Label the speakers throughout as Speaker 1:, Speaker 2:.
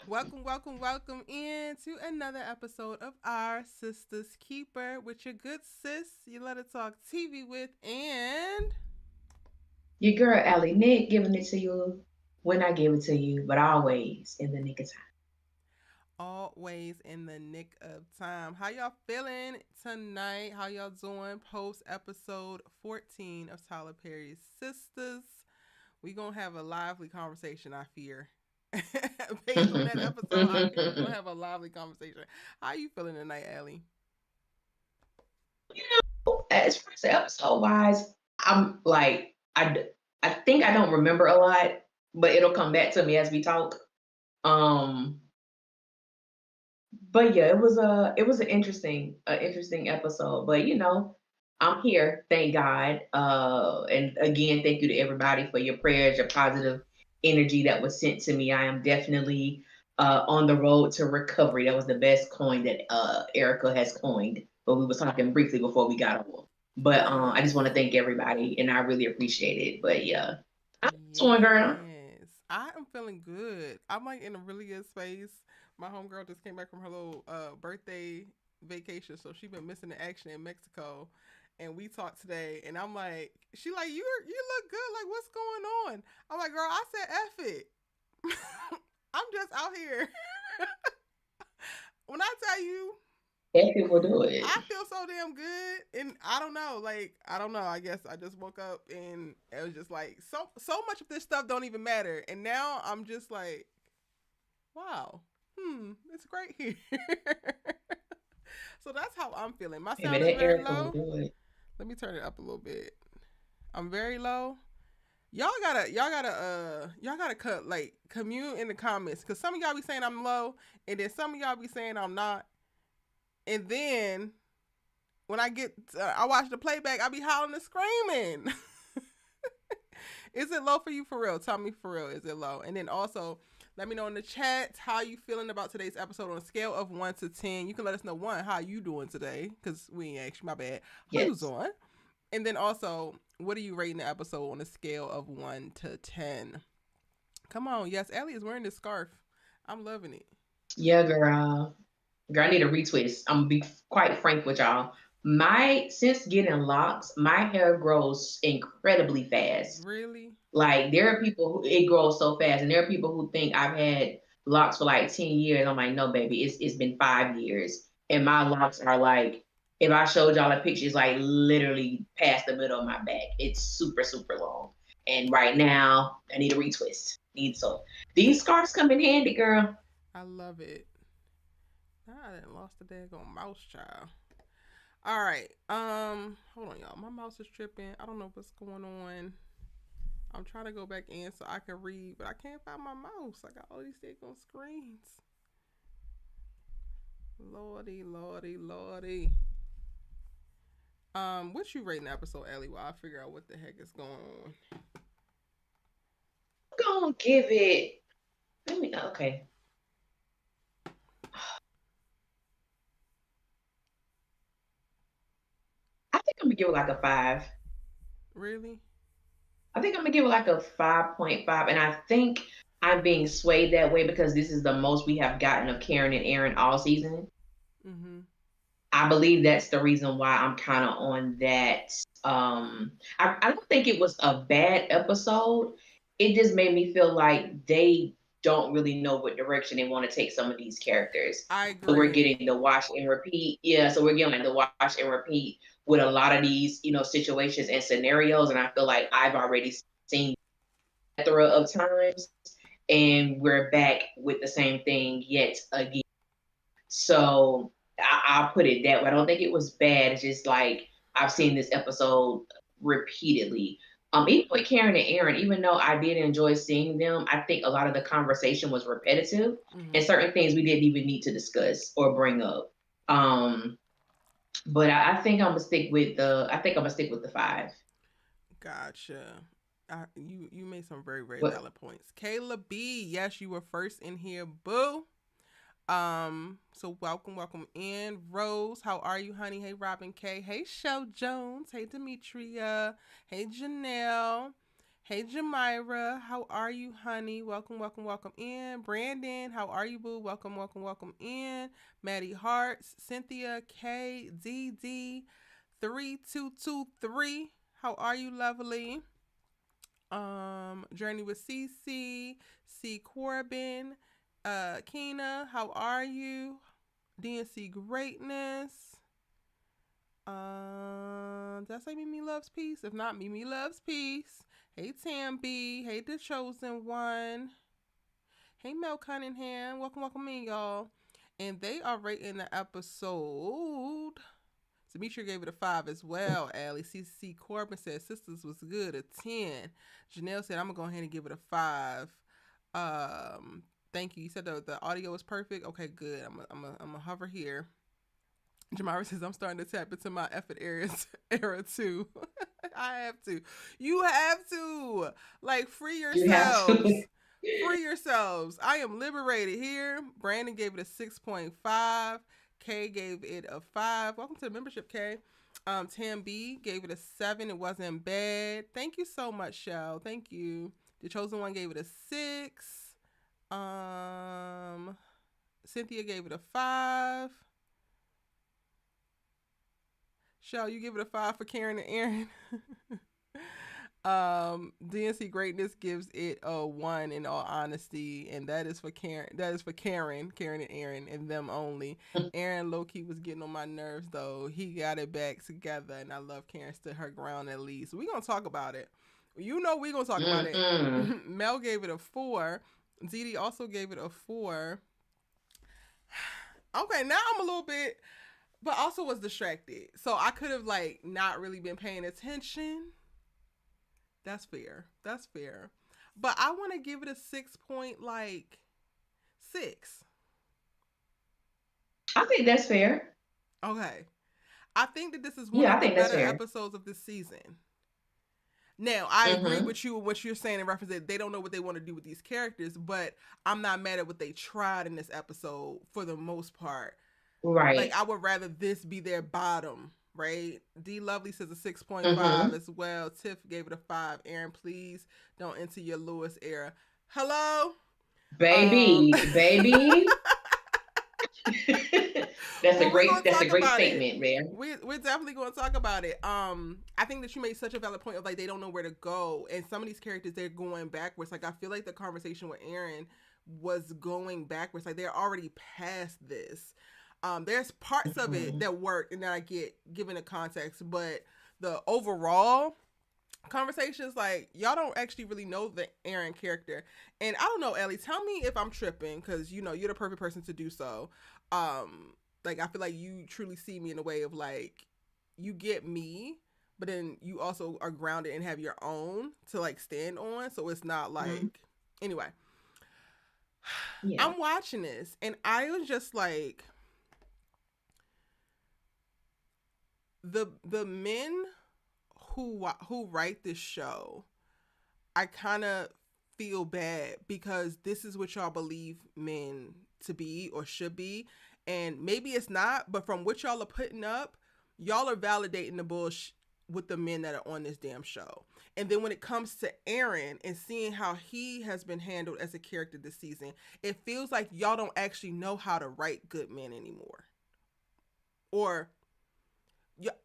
Speaker 1: Welcome in to another episode of Our Sistas Keeper with your good sis, you let it talk TV with, and
Speaker 2: Your girl Allie Nick giving it to you when I give it to you, but always in the nick of time.
Speaker 1: always in the nick of time. How y'all feeling tonight? How y'all doing post episode 14 of Tyler Perry's Sistas? We gonna have a lively conversation, I fear. Based on that episode, I fear we're gonna have a lively conversation. How you feeling tonight, Allie?
Speaker 2: As far as the episode wise, I'm like I think I don't remember a lot, but it'll come back to me as we talk. Um, but yeah, it was an interesting episode. But I'm here, thank God. And again, thank you to everybody for your prayers, your positive energy that was sent to me. I am definitely on the road to recovery. That was the best coin that Erica has coined. But we was talking briefly before we got on. But I just want to
Speaker 1: Yes.
Speaker 2: thank everybody, and I really appreciate it. But yeah, I'm doing, girl.
Speaker 1: Yes, I am feeling good. I'm like in a really good space. My homegirl just came back from her little birthday vacation, so she been missing the action in Mexico. And we talked today, and I'm like, she like you look good. Like what's going on? I'm like, girl, I said F it. I'm just out here. When I tell you
Speaker 2: If people do it.
Speaker 1: I feel so damn good, and I don't know. Like I don't know. I guess I just woke up and it was just like so much of this stuff don't even matter, and now I'm just like, wow, it's great here. So that's how I'm feeling. My
Speaker 2: Maybe
Speaker 1: sound is
Speaker 2: that
Speaker 1: very
Speaker 2: Erica will
Speaker 1: low.
Speaker 2: do it.
Speaker 1: Let me turn it up a little bit. I'm very low. Y'all gotta cut like commute in the comments because some of y'all be saying I'm low, and then some of y'all be saying I'm not, and then when I watch the playback, I be howling and screaming. Is it low for you for real? Tell me for real. Is it low? And then also, let me know in the chat how you feeling about today's episode on a scale of 1 to 10. You can let us know one how you doing today because we ain't actually my bad. How you
Speaker 2: Yes.
Speaker 1: doing? And then also, what are you rating the episode on a scale of 1 to 10? Come on, yes, Ellie is wearing this scarf. I'm loving it.
Speaker 2: Yeah, girl. Girl, I need a retwist. I'm gonna be quite frank with y'all. My since getting locks, my hair grows incredibly fast.
Speaker 1: Really?
Speaker 2: Like there are people who it grows so fast, and there are people who think I've had locks for like 10 years. I'm like, no, baby, it's been 5 years, and my locks are like. If I showed y'all a picture, it's like literally past the middle of my back. It's super long. And right now, I need a retwist. Need so these scarves come in handy, girl.
Speaker 1: I love it. I done lost the daggone mouse, child. All right. Hold on, y'all. My mouse is tripping. I don't know what's going on. I'm trying to go back in so I can read, but I can't find my mouse. I got all these things on screens. Lordy, lordy, lordy. What you rating the episode, Ellie? While I figure out what the heck is going on.
Speaker 2: I'm gonna give it. Let me. Okay. I think I'm gonna give it like a five.
Speaker 1: Really?
Speaker 2: I think I'm gonna give it like a 5.5, and I think I'm being swayed that way because this is the most we have gotten of Karen and Aaron all season.
Speaker 1: Mm-hmm.
Speaker 2: I believe that's the reason why I'm kind of on that. I don't think it was a bad episode. It just made me feel like they don't really know what direction they want to take some of these characters.
Speaker 1: I
Speaker 2: So we're
Speaker 1: agree.
Speaker 2: getting the wash and repeat. Yeah, so we're getting like the wash and repeat with a lot of these, situations and scenarios. And I feel like I've already seen a plethora of times, and we're back with the same thing yet again. So I'll put it that way. I don't think it was bad. It's just like I've seen this episode repeatedly. Even with Karen and Aaron, even though I did enjoy seeing them, I think a lot of the conversation was repetitive, and
Speaker 1: Mm-hmm.
Speaker 2: certain things we didn't even need to discuss or bring up. Um, but I think I'm gonna stick with the. I think I'm gonna stick with the five.
Speaker 1: Gotcha. You made some very very
Speaker 2: What?
Speaker 1: valid points. Kayla B, yes, you were first in here, boo. So welcome in. Rose, how are you, honey? Hey, Robin K. Hey, Shell Jones. Hey, Demetria. Hey, Janelle. Hey Jamira, how are you, honey? Welcome, welcome, welcome in. Brandon, how are you, boo? Welcome, welcome, welcome in. Maddie Hearts, Cynthia K, DD, 3223. How are you, lovely? Journey with CC, C Corbin, Keena, how are you? DNC Greatness. Did I say Mimi Loves Peace? If not, Mimi Loves Peace. Hey Tamby. Hey The Chosen One. Hey Mel Cunningham. Welcome, welcome in, y'all. And they are rating the episode. Demetria gave it a 5 as well. Allie CC Corbin said Sisters was good, a 10. Janelle said I'm gonna go ahead and give it a 5. Thank you. You said the audio was perfect. Okay, good. I'm gonna hover here. Jamara says I'm starting to tap into my effort era too. I have to. You have to. Like, free
Speaker 2: You have
Speaker 1: yourselves.
Speaker 2: to.
Speaker 1: Free yourselves. I am liberated here. Brandon gave it a 6.5. Kay gave it a 5. Welcome to the membership, Kay. Tam B gave it a 7. It wasn't bad. Thank you so much, Shell. Thank you. The Chosen One gave it a 6. Cynthia gave it a 5. Shell, you give it a 5 for Karen and Aaron. DNC Greatness gives it a 1 in all honesty, and that is for Karen. That is for Karen and Aaron, and them only. Aaron low-key was getting on my nerves though. He got it back together, and I love Karen stood her ground at least. We're gonna talk about it. You know we're gonna talk about it. Mel gave it a 4. ZD also gave it a 4. Okay, now I'm a little bit, but also was distracted. So I could have like not really been paying attention. That's fair. That's fair. But I want to give it a 6.6.
Speaker 2: I think that's fair.
Speaker 1: Okay. I think that this is one of the better episodes of this season. Now, I agree with you what you're saying in reference that they don't know what they want to do with these characters, but I'm not mad at what they tried in this episode for the most part.
Speaker 2: Right.
Speaker 1: Like, I would rather this be their bottom, right? D Lovely says a 6.5 as well. Tiff gave it a 5. Aaron, please don't enter your Lewis era. Hello?
Speaker 2: Baby. That's a great statement, man.
Speaker 1: We're definitely going to talk about it. I think that you made such a valid point of like they don't know where to go, and some of these characters they're going backwards. Like I feel like the conversation with Aaron was going backwards. Like they're already past this. There's parts of it that work and that I get given a context, but the overall conversations, like y'all don't actually really know the Aaron character. And I don't know, Ellie, tell me if I'm tripping, because you know you're the perfect person to do so. Like I feel like you truly see me in a way of like you get me, but then you also are grounded and have your own to like stand on. So it's not like anyway. Yeah. I'm watching this and I was just like the men who write this show, I kind of feel bad because this is what y'all believe men to be or should be, and maybe it's not, but from what y'all are putting up, y'all are validating the bullshit with the men that are on this damn show. And then when it comes to Aaron and seeing how he has been handled as a character this season, it feels like y'all don't actually know how to write good men anymore. Or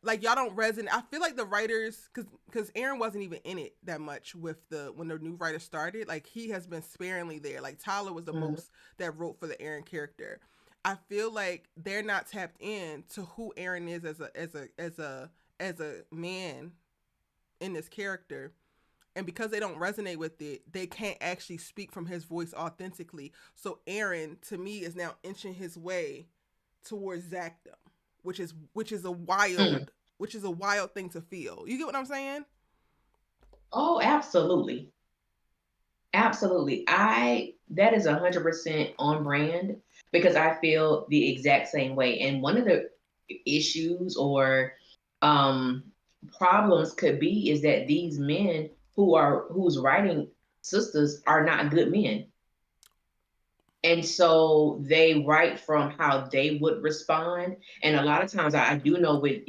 Speaker 1: like y'all don't resonate. I feel like the writers, because Aaron wasn't even in it that much with when the new writer started. Like he has been sparingly there. Like Tyler was the most that wrote for the Aaron character. I feel like they're not tapped in to who Aaron is as a man in this character. And because they don't resonate with it, they can't actually speak from his voice authentically. So Aaron, to me, is now inching his way towards Zachdom, which is a wild thing to feel. You get what I'm saying?
Speaker 2: Oh, absolutely. Absolutely. That is 100% on brand because I feel the exact same way. And one of the issues or problems could be is that these men who's writing sisters are not good men. And so they write from how they would respond. And a lot of times I do know with,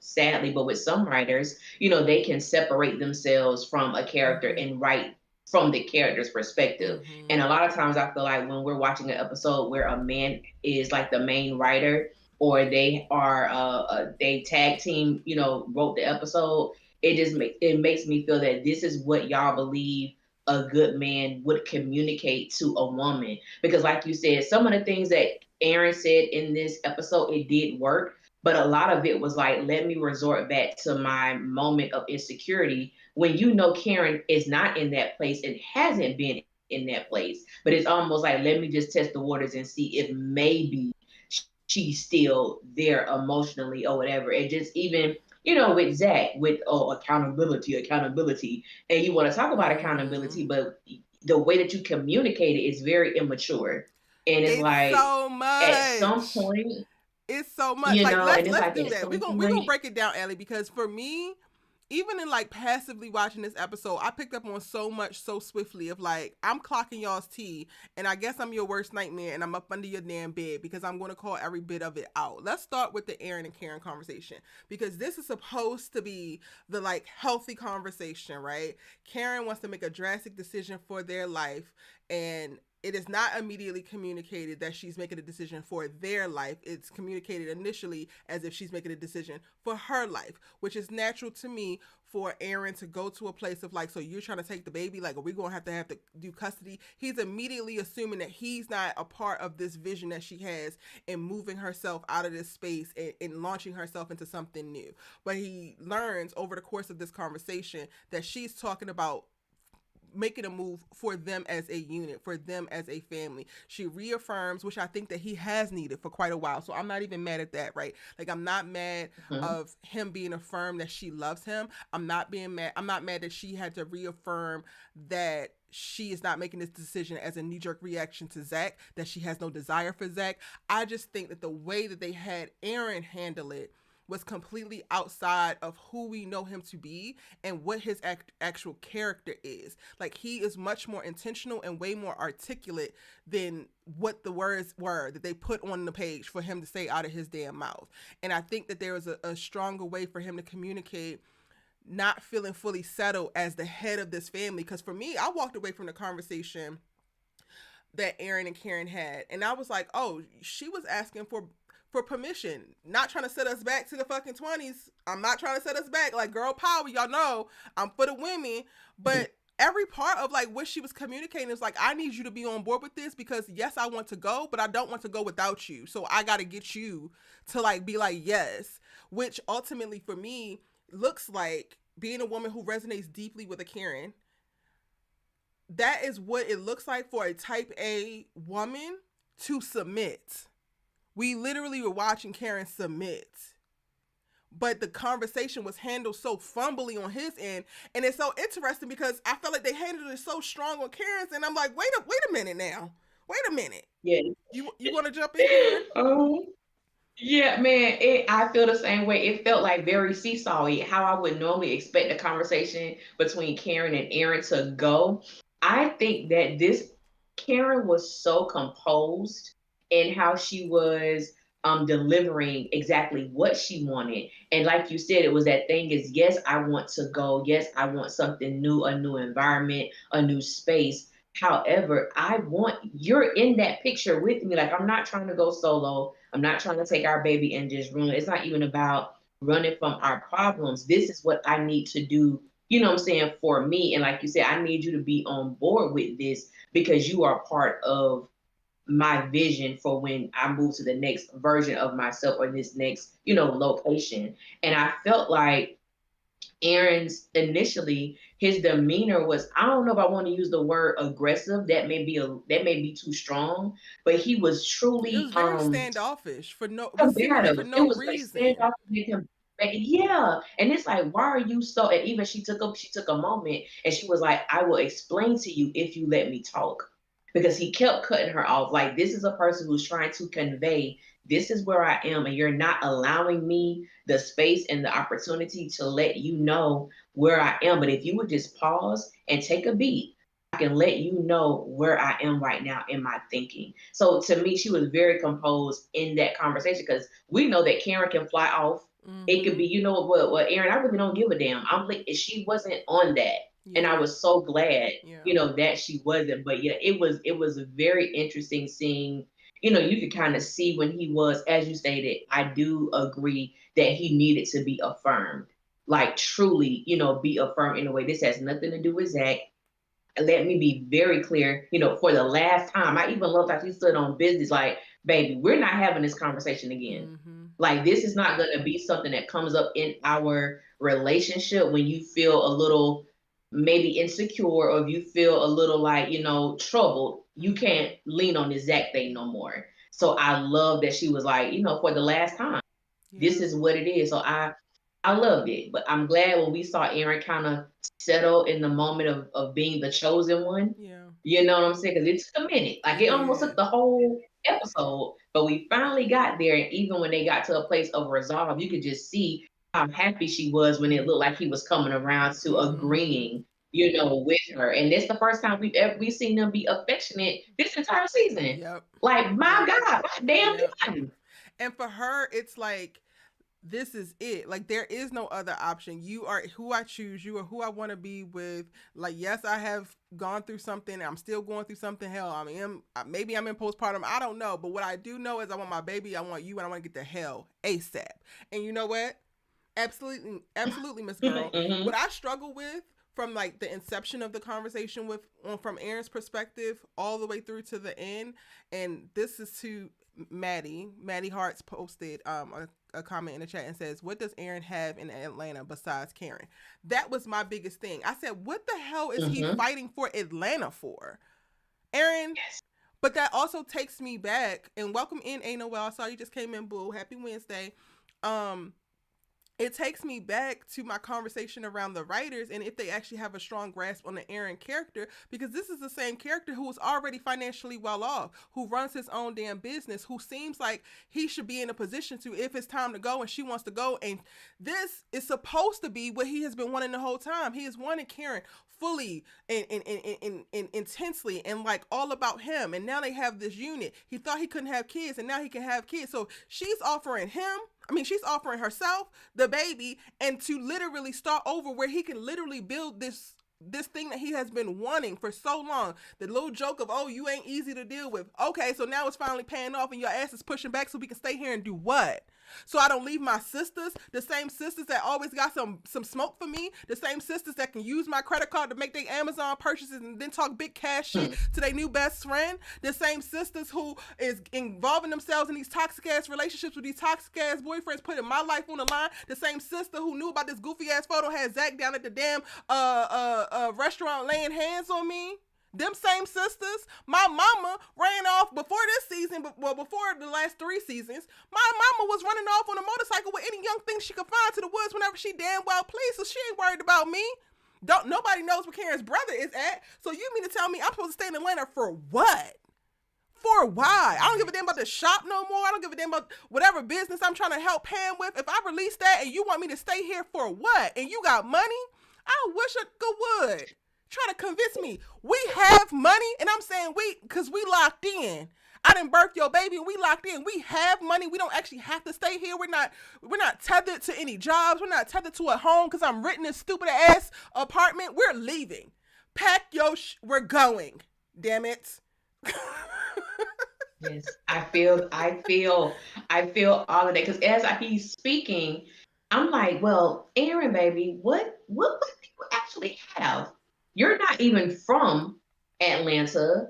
Speaker 2: sadly, but with some writers, they can separate themselves from a character
Speaker 1: Mm-hmm.
Speaker 2: and write from the character's perspective.
Speaker 1: Mm-hmm.
Speaker 2: And a lot of times I feel like when we're watching an episode where a man is like the main writer, or they are they tag team, wrote the episode, it makes me feel that this is what y'all believe a good man would communicate to a woman. Because like you said, some of the things that Aaron said in this episode, it did work, but a lot of it was like, let me resort back to my moment of insecurity, when Karen is not in that place and hasn't been in that place. But it's almost like, let me just test the waters and see if maybe she's still there emotionally or whatever. And just even, with Zach, with accountability. And you want to talk about
Speaker 1: Mm-hmm.
Speaker 2: accountability, but the way that you communicate it is very immature. And it's
Speaker 1: It's
Speaker 2: like,
Speaker 1: so
Speaker 2: at some
Speaker 1: much.
Speaker 2: point,
Speaker 1: It's so much. Like
Speaker 2: and it's
Speaker 1: let's
Speaker 2: like
Speaker 1: do
Speaker 2: at
Speaker 1: that.
Speaker 2: some
Speaker 1: We're gonna
Speaker 2: point,
Speaker 1: break it down, Ellie, because for me, even in like passively watching this episode, I picked up on so much so swiftly of like, I'm clocking y'all's tea, and I guess I'm your worst nightmare, and I'm up under your damn bed because I'm gonna call every bit of it out. Let's start with the Aaron and Karen conversation, because this is supposed to be the like healthy conversation, right? Karen wants to make a drastic decision for their life, and it is not immediately communicated that she's making a decision for their life. It's communicated initially as if she's making a decision for her life, which is natural to me for Aaron to go to a place of like, so you're trying to take the baby? Like, are we going to have to do custody? He's immediately assuming that he's not a part of this vision that she has in moving herself out of this space and launching herself into something new. But he learns over the course of this conversation that she's talking about making a move for them as a unit, for them as a family. She reaffirms, which I think that he has needed for quite a while. So I'm not even mad at that, right? Like, I'm not mad
Speaker 2: mhm,
Speaker 1: of him being affirmed that she loves him. I'm not mad that she had to reaffirm that she is not making this decision as a knee-jerk reaction to Zach, that she has no desire for Zach. I just think that the way that they had Aaron handle it was completely outside of who we know him to be and what his actual character is. Like, he is much more intentional and way more articulate than what the words were that they put on the page for him to say out of his damn mouth. And I think that there was a stronger way for him to communicate not feeling fully settled as the head of this family. Because for me, I walked away from the conversation that Aaron and Karen had, and I was like, oh, she was asking for permission, not trying to set us back to the fucking 20s. I'm not trying to set us back. Like, girl power, y'all know I'm for the women. But every part of like what she was communicating is like, I need you to be on board with this, because yes, I want to go, but I don't want to go without you. So I got to get you to like be like, yes, which ultimately for me looks like being a woman who resonates deeply with a Karen. That is what it looks like for a type A woman to submit. We literally were watching Karen submit, but the conversation was handled so fumbly on his end, and it's so interesting because I felt like they handled it so strong on Karen's, and I'm like, wait a minute now, wait a minute.
Speaker 2: yeah.
Speaker 1: You want to jump in, Karen?
Speaker 2: Oh, yeah, man. I feel the same way. It felt like very seesawy, how I would normally expect a conversation between Karen and Aaron to go. I think that this Karen was so composed in how she was delivering exactly what she wanted. And like you said, it was that thing is, yes, I want to go. Yes, I want something new, a new environment, a new space. However, I want you're in that picture with me. Like, I'm not trying to go solo. I'm not trying to take our baby and just run. It's not even about running from our problems. This is what I need to do, what I'm saying, for me. And like you said, I need you to be on board with this because you are part of my vision for when I move to the next version of myself or this next, location. And I felt like Aaron's initially his demeanor was, I don't know if I want to use the word aggressive. That may be too strong, but he was
Speaker 1: It
Speaker 2: truly
Speaker 1: was very standoffish for no, but seemingly for
Speaker 2: combative. It
Speaker 1: no
Speaker 2: was like
Speaker 1: reason.
Speaker 2: standoff with him. Like, yeah. And it's like, why are you so, and even she took a moment and she was like, I will explain to you if you let me talk. Because he kept cutting her off. Like, this is a person who's trying to convey, this is where I am, and you're not allowing me the space and the opportunity to let you know where I am. But if you would just pause and take a beat, can let you know where I am right now in my thinking. So to me, she was very composed in that conversation because we know that Karen can fly off. It could be, you know what, Aaron, I really don't give a damn. I'm like, she wasn't on that.
Speaker 1: Yeah.
Speaker 2: And I was so glad,
Speaker 1: Yeah.
Speaker 2: you know, that she wasn't. But yeah, it was very interesting seeing, you know, you could kind of see when he was, as you stated, I do agree that he needed to be affirmed. Like truly, you know, be affirmed in a way. This has nothing to do with Zach. Let me be very clear, you know, for the last time. I even love how she stood on business, like, baby, we're not having this conversation again. Like, this is not going to be something that comes up in our relationship when you feel a little maybe insecure or if you feel a little like, you know, troubled. You can't lean on this Zach thing no more. So I love that she was like, you know, for the last time, this is what it is. So I loved it, but I'm glad when we saw Aaron kind of settle in the moment of being the chosen one.
Speaker 1: Yeah.
Speaker 2: You know what I'm saying? Because it took a minute. Like, it almost took the whole episode, but we finally got there. And even when they got to a place of resolve, you could just see how happy she was when it looked like he was coming around to agreeing, you know, with her. And this the first time we've seen them be affectionate this entire season.
Speaker 1: Yep.
Speaker 2: Like, my God, damn.
Speaker 1: And for her, it's like, this is it. Like, there is no other option. You are who I choose. You are who I want to be with. Like, yes, I have gone through something. I'm still going through something. Hell, I mean, maybe I'm in postpartum. I don't know. But what I do know is I want my baby. I want you. And I want to get to hell ASAP. And you know what? Absolutely, Miss Girl. What I struggle with from like the inception of the conversation from Aaron's perspective all the way through to the end. And this is to Maddie Hart's posted a comment in the chat and says, what does Aaron have in Atlanta besides Karen? That was my biggest thing. I said, what the hell is he fighting for Atlanta for? Aaron? Yes. But that also takes me back, and welcome in, A Noel. I saw you just came in, boo. Happy Wednesday. It takes me back to my conversation around the writers and if they actually have a strong grasp on the Aaron character, because this is the same character who is already financially well off, who runs his own damn business, who seems like he should be in a position to, if it's time to go and she wants to go. And this is supposed to be what he has been wanting the whole time. He has wanted Karen fully and intensely and like all about him. And now they have this unit. He thought he couldn't have kids and now he can have kids. So she's offering herself, the baby, and to literally start over where he can literally build this thing that he has been wanting for so long. The little joke of, oh, you ain't easy to deal with. Okay, so now it's finally paying off and your ass is pushing back so we can stay here and do what? So I don't leave my sisters, the same sisters that always got some smoke for me, the same sisters that can use my credit card to make their Amazon purchases and then talk big cash shit to their new best friend, the same sisters who is involving themselves in these toxic ass relationships with these toxic ass boyfriends, putting my life on the line, the same sister who knew about this goofy ass photo had Zach down at the damn restaurant laying hands on me. Them same sisters, my mama ran off before this season, before the last 3 seasons. My mama was running off on a motorcycle with any young thing she could find to the woods whenever she damn well pleased, so she ain't worried about me. Nobody knows where Karen's brother is at, so you mean to tell me I'm supposed to stay in Atlanta for what? For why? I don't give a damn about the shop no more. I don't give a damn about whatever business I'm trying to help Pam with. If I release that and you want me to stay here for what? And you got money? I wish I would. Trying to convince me we have money, and I'm saying we because we locked in. I didn't birth your baby, and we locked in. We have money. We don't actually have to stay here. We're not tethered to any jobs. We're not tethered to a home because I'm renting this stupid ass apartment. We're leaving. Pack your we're going. Damn it.
Speaker 2: Yes, I feel all of that because as he's speaking, I'm like, well, Aaron, baby, what do you actually have? You're not even from Atlanta.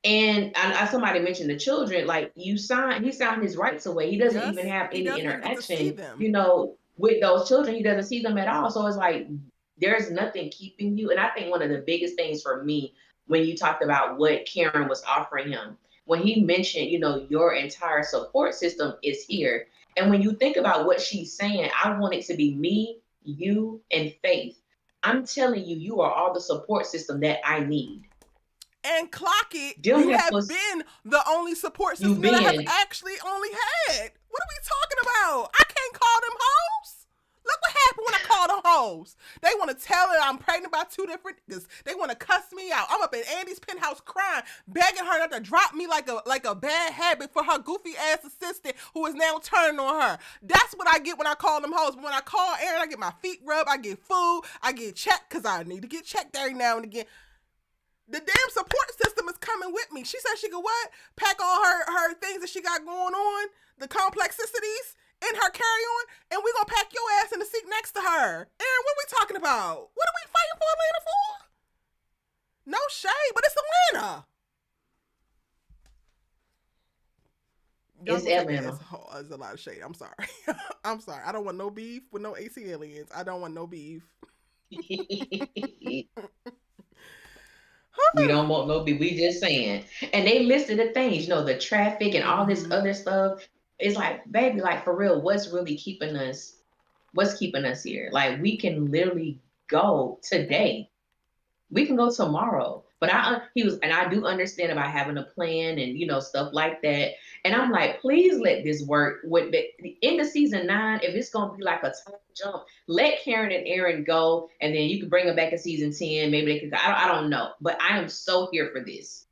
Speaker 2: And somebody mentioned the children, like he signed his rights away. He doesn't even have any interaction, you know, with those children. He doesn't see them at all. So it's like, there's nothing keeping you. And I think one of the biggest things for me, when you talked about what Karen was offering him, when he mentioned, you know, your entire support system is here. And when you think about what she's saying, I want it to be me, you, and Faith. I'm telling you, you are all the support system that I need.
Speaker 1: And clock it, you have been the only support system that I have actually only had. What are we talking about? I can't call them hoes. Look what happened when I called them hoes. They want to tell her I'm pregnant by 2 different niggas. They want to cuss me out. I'm up in Andy's penthouse crying, begging her not to drop me like a bad habit for her goofy ass assistant who is now turning on her. That's what I get when I call them hoes. But when I call Aaron, I get my feet rubbed, I get food, I get checked because I need to get checked every now and again. The damn support system is coming with me. She said she could what? Pack all her things that she got going on, the complexities in her carry-on, and we gonna pack your ass in the seat next to her. Aaron, what are we talking about? What are we fighting for Atlanta for? No shade, but it's Atlanta.
Speaker 2: It's Atlanta.
Speaker 1: It's a lot of shade. I'm sorry. I'm sorry. I don't want no beef with no AC aliens. I don't want no beef.
Speaker 2: We don't want no beef. We just saying. And they listed the things, the traffic and all this other stuff. It's like, baby, like for real, what's keeping us here? Like we can literally go today. We can go tomorrow. But I do understand about having a plan and stuff like that. And I'm like, please let this work. With the end of season 9, if it's gonna be like a time jump, let Karen and Aaron go, and then you can bring them back in season 10. Maybe they could. I don't know, but I am so here for this.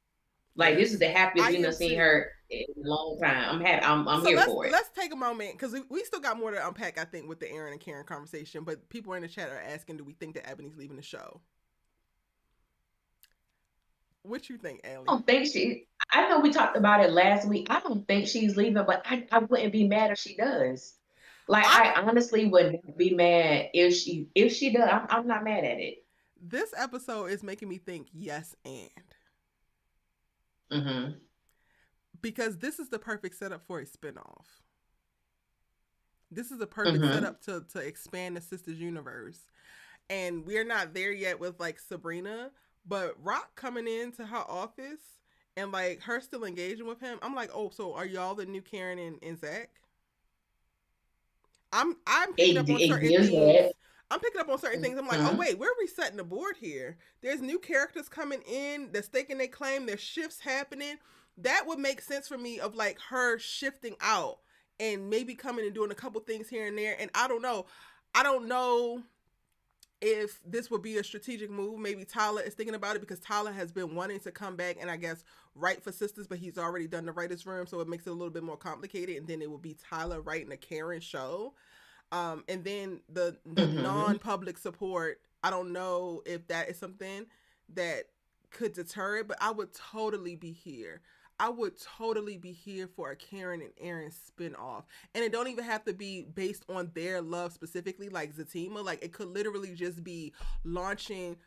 Speaker 2: Like this is the happiest we've seen her in a long time. I'm happy. I'm here for it.
Speaker 1: Let's take a moment because we still got more to unpack. I think with the Aaron and Karen conversation, but people in the chat are asking, do we think that Ebony's leaving the show? What you think, Allie?
Speaker 2: I don't think I know we talked about it last week. I don't think she's leaving, but I wouldn't be mad if she does. Like I honestly wouldn't be mad if she does. I'm not mad at it.
Speaker 1: This episode is making me think yes and.
Speaker 2: Mm-hmm.
Speaker 1: Because this is the perfect setup for a spinoff. This is a perfect setup to expand the Sisters universe. And we're not there yet with like Sabrina. But Rock coming into her office and like her still engaging with him, I'm like, oh, so are y'all the new Karen and Zach? I'm picking up on certain things. I'm picking up on certain things. I'm like, oh wait, we're resetting the board here. There's new characters coming in. They're staking their claim. There's shifts happening. That would make sense for me of like her shifting out and maybe coming and doing a couple things here and there. And I don't know if this would be a strategic move. Maybe Tyler is thinking about it because Tyler has been wanting to come back and I guess write for Sisters, but he's already done the writer's room, so it makes it a little bit more complicated. And then it will be Tyler writing a Karen show. And then the non-public support, I don't know if that is something that could deter it, but I would totally be here. I would totally be here for a Karen and Aaron spinoff. And it don't even have to be based on their love specifically, like Zatima. Like, it could literally just be launching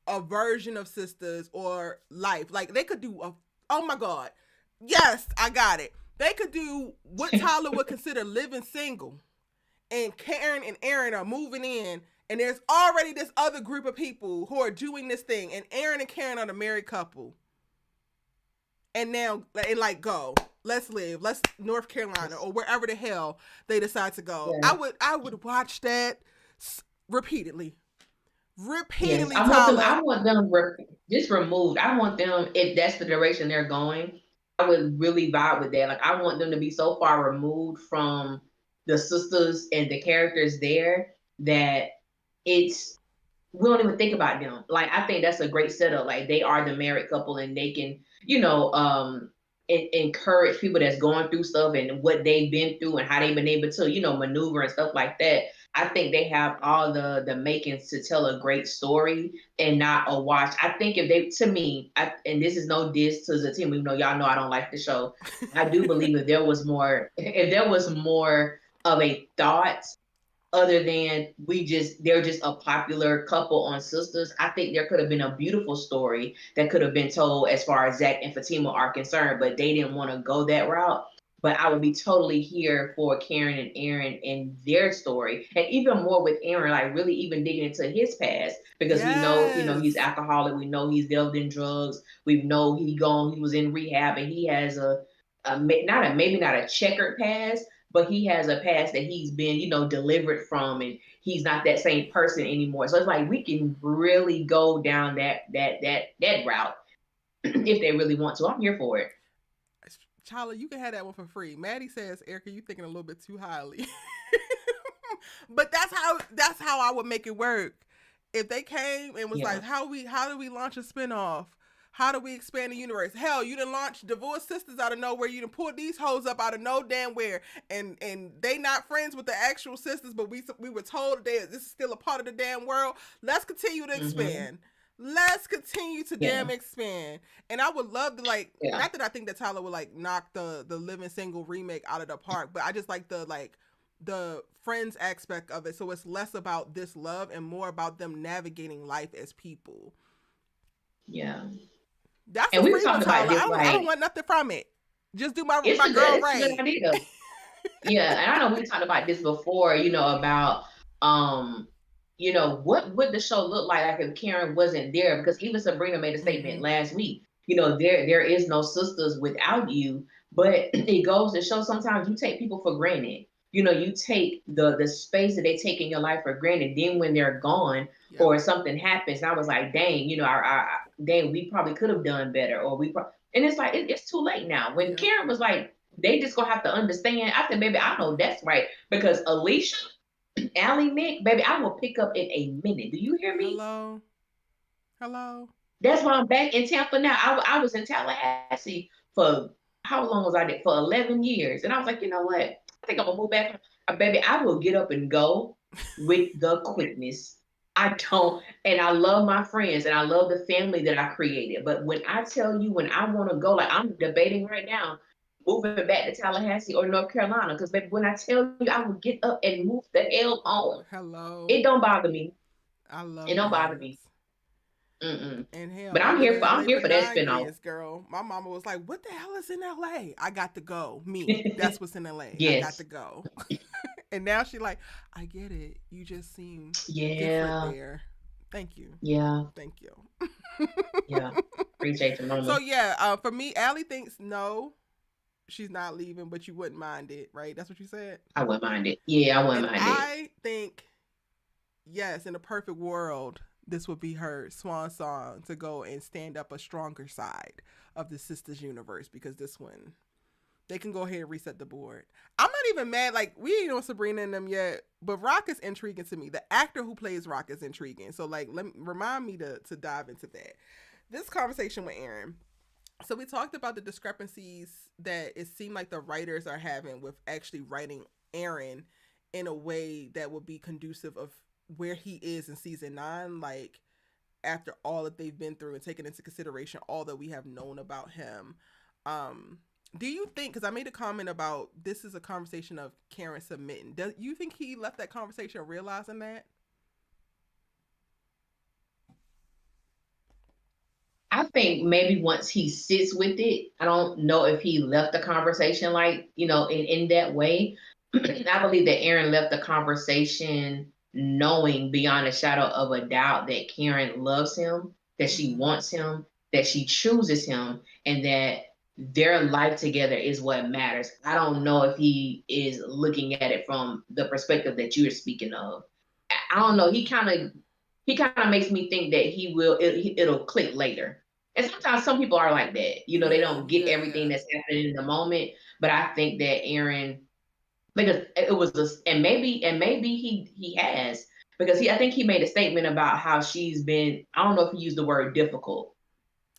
Speaker 1: a version of Sisters or Life. Like, they could do oh my God. Yes, I got it. They could do what Tyler would consider living single. And Karen and Aaron are moving in. And there's already this other group of people who are doing this thing. And Aaron and Karen are the married couple. And now, and like, go, let's live, let's North Carolina or wherever the hell they decide to go. Yeah. I would watch that repeatedly. Yes,
Speaker 2: I want them just removed. I want them, if that's the direction they're going, I would really vibe with that. Like, I want them to be so far removed from the sisters and the characters there that we don't even think about them. Like, I think that's a great setup. Like, they are the married couple and they can, encourage people that's going through stuff and what they've been through and how they've been able to, maneuver and stuff like that. I think they have all the makings to tell a great story and not a watch. I think if they, to me, and this is no diss to the team, even though y'all know I don't like the show, I do believe if there was more of a thought other than they're just a popular couple on Sisters, I think there could have been a beautiful story that could have been told as far as Zach and Fatima are concerned, but they didn't want to go that route. But I would be totally here for Karen and Aaron and their story. And even more with Aaron, like really even digging into his past. Because we know, he's alcoholic. We know he's delved in drugs. We know he was in rehab and he has maybe not a checkered past, but he has a past that he's been, delivered from, and he's not that same person anymore. So it's like we can really go down that route if they really want to. I'm here for it.
Speaker 1: Charlie, you can have that one for free. Maddie says, Erica, you thinking a little bit too highly. But that's that's how I would make it work. If they came and was
Speaker 2: Yeah.
Speaker 1: like, how do we launch a spinoff? How do we expand the universe? Hell, you done launched Divorced Sisters out of nowhere. You done pulled these hoes up out of no damn where, and they not friends with the actual sisters, but we were told that this is still a part of the damn world. Let's continue to expand. Let's continue to damn expand. And I would love to not that I think that Tyler would like knock the Living Single remake out of the park, but I just like the friends aspect of it. So it's less about this love and more about them navigating life as people.
Speaker 2: Yeah.
Speaker 1: That's and we talked about this. I don't want nothing from it. Just do my girl right.
Speaker 2: It's a good idea. Yeah, and I know we talked about this before. About what would the show look like if Karen wasn't there? Because even Sabrina made a statement last week. There is no sisters without you. But it goes to show sometimes you take people for granted. You take the space that they take in your life for granted. Then when they're gone or something happens, I was like, dang, dang, we probably could have done better, and it's like it's too late now. When Karen was like, they just gonna have to understand. I said, baby, I know that's right, because Alicia, Allie, Nick, baby, I will pick up in a minute. Do you hear me?
Speaker 1: Hello.
Speaker 2: That's why I'm back in Tampa now. I was in Tallahassee for how long was I there? For 11 years, and I was like, you know what? I think I'm gonna move back. Baby, I will get up and go with the quickness. I don't, and I love my friends and I love the family that I created. But when I tell you, when I want to go, like I'm debating right now, moving back to Tallahassee or North Carolina, because baby, when I tell you, I will get up and move the hell on.
Speaker 1: Hello.
Speaker 2: It don't bother me.
Speaker 1: I love
Speaker 2: it. Don't bother me. Mm-mm.
Speaker 1: And hell,
Speaker 2: but I'm here for that spinoff.
Speaker 1: Girl, my mama was like, "What the hell is in LA? I got to go. Me, that's what's in LA.
Speaker 2: Yes.
Speaker 1: I got to go." And now she like, "I get it. You just seem different there. Thank you.
Speaker 2: Yeah.
Speaker 1: Thank you.
Speaker 2: Yeah. Appreciate you, mama."
Speaker 1: So for me, Allie thinks no, she's not leaving, but you wouldn't mind it, right? That's what you said.
Speaker 2: I wouldn't mind it. Yeah, I wouldn't mind it.
Speaker 1: I think yes, in a perfect world, this would be her swan song to go and stand up a stronger side of the Sisters universe, because this one, they can go ahead and reset the board. I'm not even mad. Like, we ain't on Sabrina and them yet, but Rock is intriguing to me. The actor who plays Rock is intriguing. So, like, remind me to dive into that. This conversation with Aaron. So we talked about the discrepancies that it seemed like the writers are having with actually writing Aaron in a way that would be conducive of where he is in season 9, like after all that they've been through and taking into consideration all that we have known about him. Do you think, because I made a comment about this is a conversation of Karen submitting, do you think he left that conversation realizing that?
Speaker 2: I think maybe once he sits with it, I don't know if he left the conversation like, in that way. I believe that Aaron left the conversation knowing beyond a shadow of a doubt that Karen loves him, that she wants him, that she chooses him, and that their life together is what matters. I don't know if he is looking at it from the perspective that you're speaking of. I don't know. He kind of makes me think that it'll click later. And sometimes some people are like that. They don't get everything that's happening in the moment. But I think that Aaron, because it was and maybe he has, because I think he made a statement about how she's been, I don't know if he used the word difficult.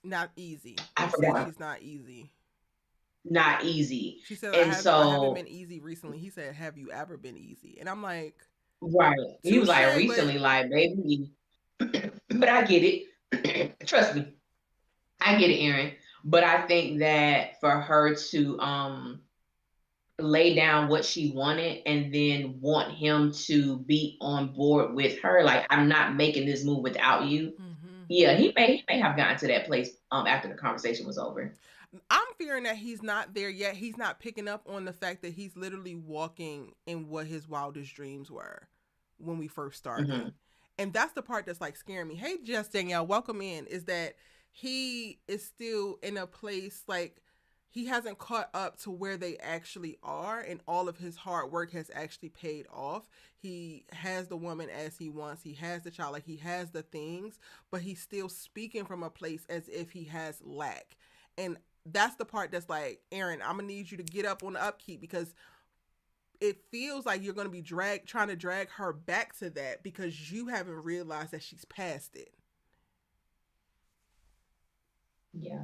Speaker 1: Not easy.
Speaker 2: I forgot.
Speaker 1: She's not easy.
Speaker 2: Not easy.
Speaker 1: She said, I haven't been easy recently. He said, have you ever been easy? And I'm like,
Speaker 2: right. He was like, recently, like, baby. But I get it. Trust me. I get it, Aaron. But I think that for her to lay down what she wanted and then want him to be on board with her, like, I'm not making this move without you. Yeah, he may have gotten to that place after the conversation was over.
Speaker 1: I'm fearing that he's not there yet. He's not picking up on the fact that he's literally walking in what his wildest dreams were when we first started. And that's the part that's like scaring me. Hey, Jess Danielle, welcome in. Is that he is still in a place like he hasn't caught up to where they actually are, and all of his hard work has actually paid off. He has the woman as he wants. He has the child, like he has the things, but he's still speaking from a place as if he has lack. And that's the part that's like, Aaron, I'm gonna need you to get up on the upkeep, because it feels like you're going to be trying to drag her back to that because you haven't realized that she's past it.
Speaker 2: Yeah,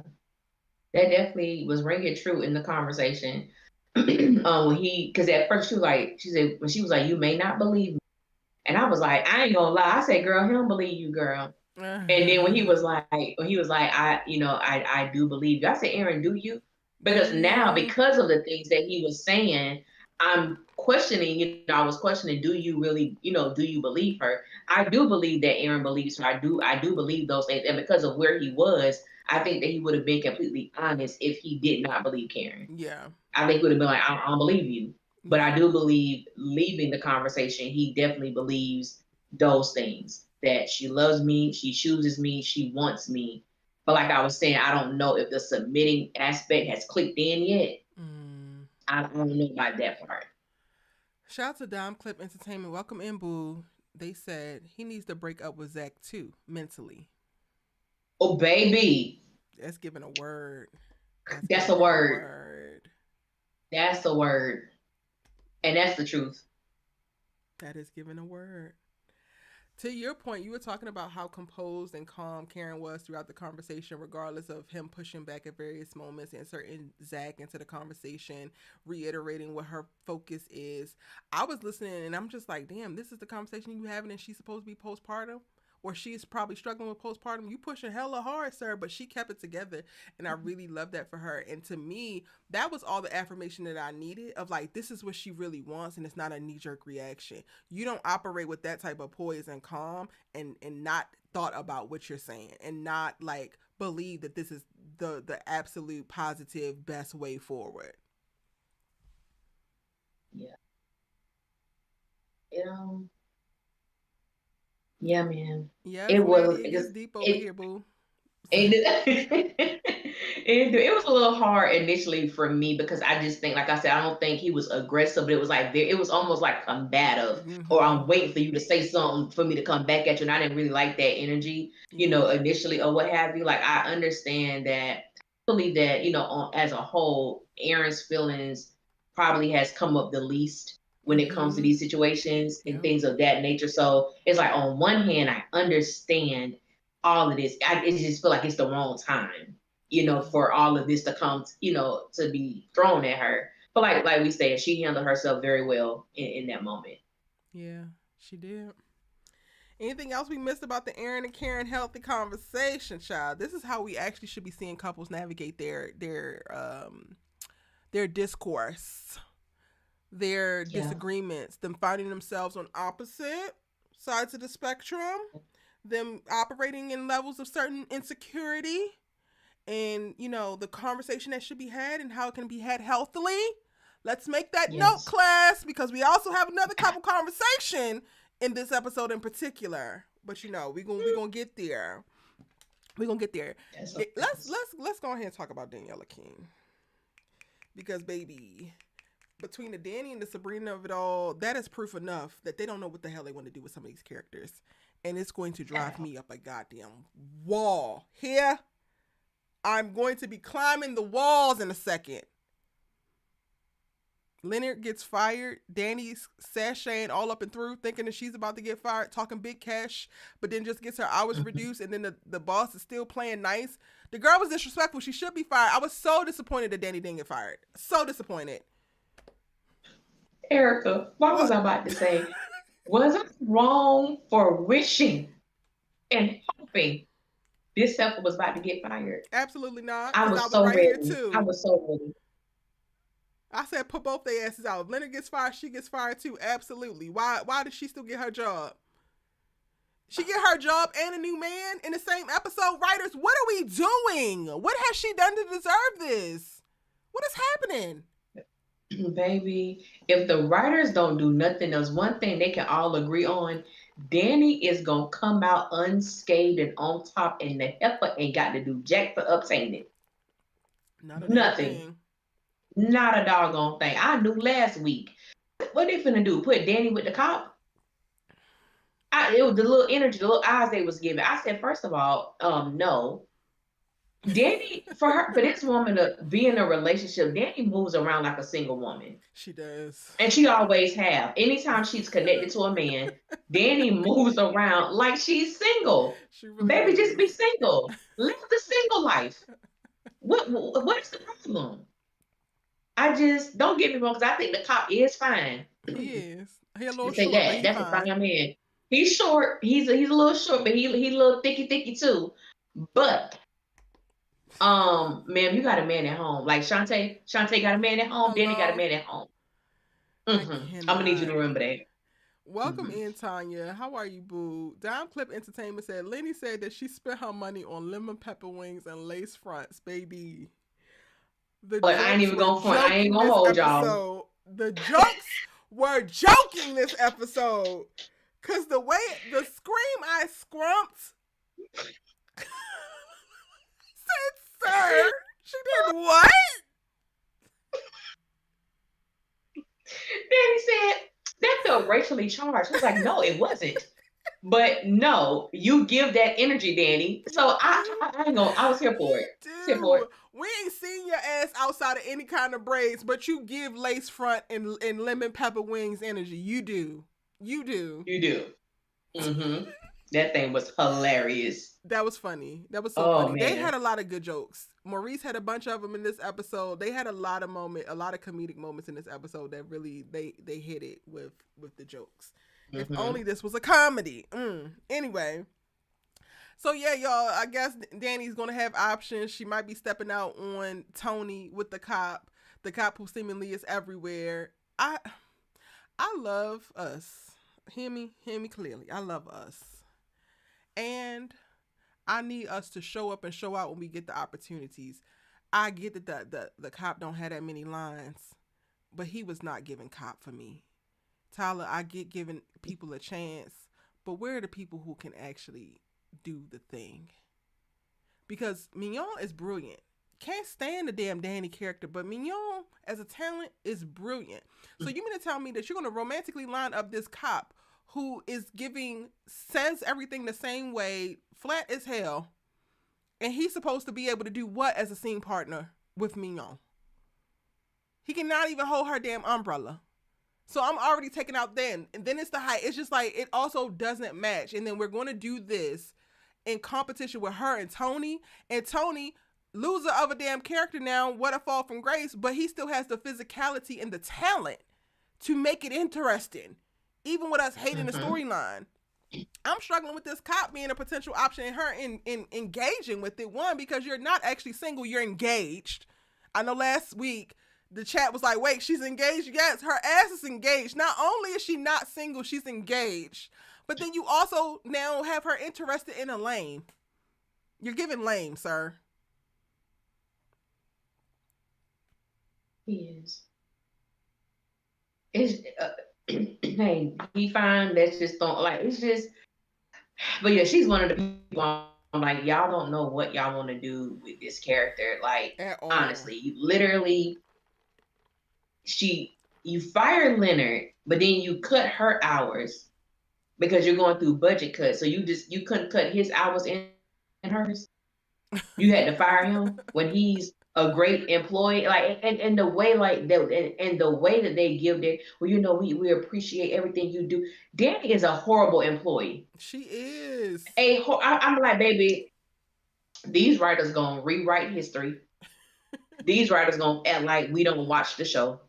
Speaker 2: that definitely was ringing true in the conversation. When because at first she said, when she was like, you may not believe me. And I was like, I ain't gonna lie. I said, girl, he don't believe you, girl. And then when he was like, I do believe you. I said, Aaron, do you?
Speaker 1: Do
Speaker 2: Because now,
Speaker 1: you?
Speaker 2: because of the things that he was saying, I'm questioning, I was questioning, do you really, do you believe her? I do believe that Aaron believes her. I do believe those things. And because of where he was, I think that he would have been completely honest if he did not believe Karen.
Speaker 1: Yeah.
Speaker 2: I think he would have been like, I don't believe you. But
Speaker 1: Yeah.
Speaker 2: I do believe, leaving the conversation, he definitely believes those things, that she loves me, she chooses me, she wants me. But like I was saying, I don't know if the submitting aspect has clicked in yet.
Speaker 1: Mm.
Speaker 2: I don't know about that part.
Speaker 1: Shout out to Dom Clip Entertainment. Welcome in, boo. They said he needs to break up with Zach too, mentally.
Speaker 2: Oh, baby,
Speaker 1: That's giving a word. That's
Speaker 2: that's
Speaker 1: giving
Speaker 2: a
Speaker 1: a
Speaker 2: word.
Speaker 1: word.
Speaker 2: That's the word. And that's the truth.
Speaker 1: That is giving a word. To your point, you were talking about how composed and calm Karen was throughout the conversation, regardless of him pushing back at various moments, inserting Zach into the conversation, reiterating what her focus is. I was listening and I'm just like, damn, this is the conversation you having, and she's supposed to be postpartum, or she's probably struggling with postpartum. You pushing hella hard, sir, but she kept it together, and I really love that for her. And to me, that was all the affirmation that I needed of like, this is what she really wants, and it's not a knee jerk reaction. You don't operate with that type of poise and calm, and not thought about what you're saying, and not like believe that this is the absolute positive best way forward.
Speaker 2: Yeah. Um, yeah, man.
Speaker 1: Yes,
Speaker 2: It was
Speaker 1: Maddie, it gets
Speaker 2: because
Speaker 1: deep over
Speaker 2: it
Speaker 1: here, boo.
Speaker 2: it was a little hard initially for me, because I just think, like I said, I don't think he was aggressive, but it was like it was almost like combative, or
Speaker 1: Mm-hmm.
Speaker 2: I'm waiting for you to say something for me to come back at you. And I didn't really like that energy,
Speaker 1: Yeah.
Speaker 2: initially, or what have you. Like, I understand that, I believe that, as a whole, Aaron's feelings probably has come up the least when it comes to
Speaker 1: Mm-hmm.
Speaker 2: these situations and
Speaker 1: Yeah.
Speaker 2: things of that nature. So it's like, on one hand, I understand all of this. It just feel like it's the wrong time,
Speaker 1: Yeah.
Speaker 2: for all of this to come, to be thrown at her. But like we said, she handled herself very well in that moment.
Speaker 1: Yeah. She did. Anything else we missed about the Aaron and Karen healthy conversation, child? This is how we actually should be seeing couples navigate their discourse, their
Speaker 2: Yeah.
Speaker 1: disagreements, them finding themselves on opposite sides of the spectrum, them operating in levels of certain insecurity, and the conversation that should be had and how it can be had healthily. Let's make that note,
Speaker 2: Yes.
Speaker 1: class, because we also have another couple conversation in this episode in particular. But we gonna get there. We gonna get there.
Speaker 2: Yes.
Speaker 1: Let's go ahead and talk about Daniela King, because baby, between the Danny and the Sabrina of it all, that is proof enough that they don't know what the hell they want to do with some of these characters, and it's going to drive me up a goddamn wall. Here, I'm going to be climbing the walls in a second. Leonard gets fired. Danny's sashaying all up and through, thinking that she's about to get fired, talking big cash, but then just gets her hours reduced, and then the boss is still playing nice. The girl was disrespectful. She should be fired. I was so disappointed that Danny didn't get fired. So disappointed.
Speaker 2: Erica, what was
Speaker 1: What?
Speaker 2: I about to say? Was I wrong for wishing and hoping this heifer was about to get fired?
Speaker 1: Absolutely not,
Speaker 2: I
Speaker 1: because I
Speaker 2: was
Speaker 1: was
Speaker 2: so
Speaker 1: right here
Speaker 2: ready. I
Speaker 1: too.
Speaker 2: was so ready.
Speaker 1: I said put both their asses out. If Leonard gets fired, she gets fired too. Absolutely. Why does she still get her job? She get her job and a new man in the same episode. Writers, what are we doing? What has she done to deserve this? What is happening?
Speaker 2: Baby, if the writers don't do nothing else, one thing they can all agree on, Danny is gonna come out unscathed and on top, and the heifer ain't got to do jack for obtaining it.
Speaker 1: Not a damn
Speaker 2: Nothing.
Speaker 1: thing.
Speaker 2: Not a doggone thing. I knew last week. What they finna do? Put Danny with the cop? It was the little energy, the little eyes they was giving. I said, first of all, no. Danny, for this woman to be in a relationship, Danny moves around like a single woman.
Speaker 1: She does.
Speaker 2: And she always have. Anytime she's connected to a man, Danny moves around like she's single.
Speaker 1: She really
Speaker 2: Baby, just
Speaker 1: does.
Speaker 2: be single. Live the single life. What's the problem? I just don't get me wrong, because I think the cop is fine.
Speaker 1: He is. He a little
Speaker 2: Say
Speaker 1: short, but
Speaker 2: that.
Speaker 1: he
Speaker 2: That's a
Speaker 1: fine.
Speaker 2: fine man. He's short. He's a little short, but he a little thicky too. But ma'am, you got a man at home. Like Shantae got a man at home. Danny got a
Speaker 1: Hello.
Speaker 2: man at home.
Speaker 1: I
Speaker 2: I'm gonna need you
Speaker 1: cannot.
Speaker 2: to remember that.
Speaker 1: Welcome
Speaker 2: Mm-hmm.
Speaker 1: in, Tanya. How are you, boo? Dime Clip Entertainment said Lenny said that she spent her money on lemon pepper wings and lace fronts, baby. The
Speaker 2: But I ain't
Speaker 1: jokes
Speaker 2: even
Speaker 1: were
Speaker 2: going front. I ain't
Speaker 1: joking
Speaker 2: gonna
Speaker 1: this
Speaker 2: hold y'all.
Speaker 1: episode. The jokes were joking this episode. Cause the way the scream I scrumped said, sir, she did what?
Speaker 2: Danny said that felt racially charged. I was like, no, it wasn't. But no, you give that energy, Danny.
Speaker 1: You
Speaker 2: So
Speaker 1: do.
Speaker 2: I ain't gonna. I was here for
Speaker 1: You
Speaker 2: it. Here for
Speaker 1: do.
Speaker 2: it.
Speaker 1: We ain't seen your ass outside of any kind of braids, but you give lace front and lemon pepper wings energy. You do. You do.
Speaker 2: You do. Mm-hmm. That thing was hilarious.
Speaker 1: That was funny. That was so
Speaker 2: Oh
Speaker 1: funny. They
Speaker 2: man.
Speaker 1: had a lot of good jokes. Maurice had a bunch of them in this episode. They had a lot of comedic moments in this episode that really they hit it with the jokes. If
Speaker 2: Mm-hmm.
Speaker 1: only this was a comedy. Anyway, so yeah, y'all. I guess Danny's gonna have options. She might be stepping out on Tony with the cop who seemingly is everywhere. I love us. Hear me clearly. I love us, and I need us to show up and show out when we get the opportunities. I get that the cop don't have that many lines, but he was not giving cop for me. Tyler, I get giving people a chance, but where are the people who can actually do the thing? Because Mignon is brilliant. Can't stand the damn Danny character, but Mignon as a talent is brilliant. So you mean to tell me that you're going to romantically line up this cop who says everything the same way, flat as hell, and he's supposed to be able to do what as a scene partner with Mignon? He cannot even hold her damn umbrella. So I'm already taken out then. And then it's the height. It's just like, it also doesn't match. And then we're going to do this in competition with her and Tony. And Tony, loser of a damn character now, what a fall from grace. But he still has the physicality and the talent to make it interesting. Even with us hating the storyline. I'm struggling with this cop being a potential option and her in engaging with it. One, because you're not actually single, you're engaged. I know last week the chat was like, wait, she's engaged? Yes, her ass is engaged. Not only is she not single, she's engaged. But then you also now have her interested in a lame. You're giving lame, sir.
Speaker 2: He is. It's hey, he fine. That's just don't like. It's just. But yeah, she's one of the people. I'm like, y'all don't know what y'all want to do with this character. Like,
Speaker 1: At all.
Speaker 2: honestly, you literally, you fired Leonard, but then you cut her hours because you're going through budget cuts. So you couldn't cut his hours in hers. You had to fire him when he's a great employee. Like, and the way like that, and the way that they give their, well, you know, we appreciate everything you do. Danny is a horrible employee.
Speaker 1: She is.
Speaker 2: I'm like, baby, these writers gonna rewrite history. These writers gonna act like we don't watch the show.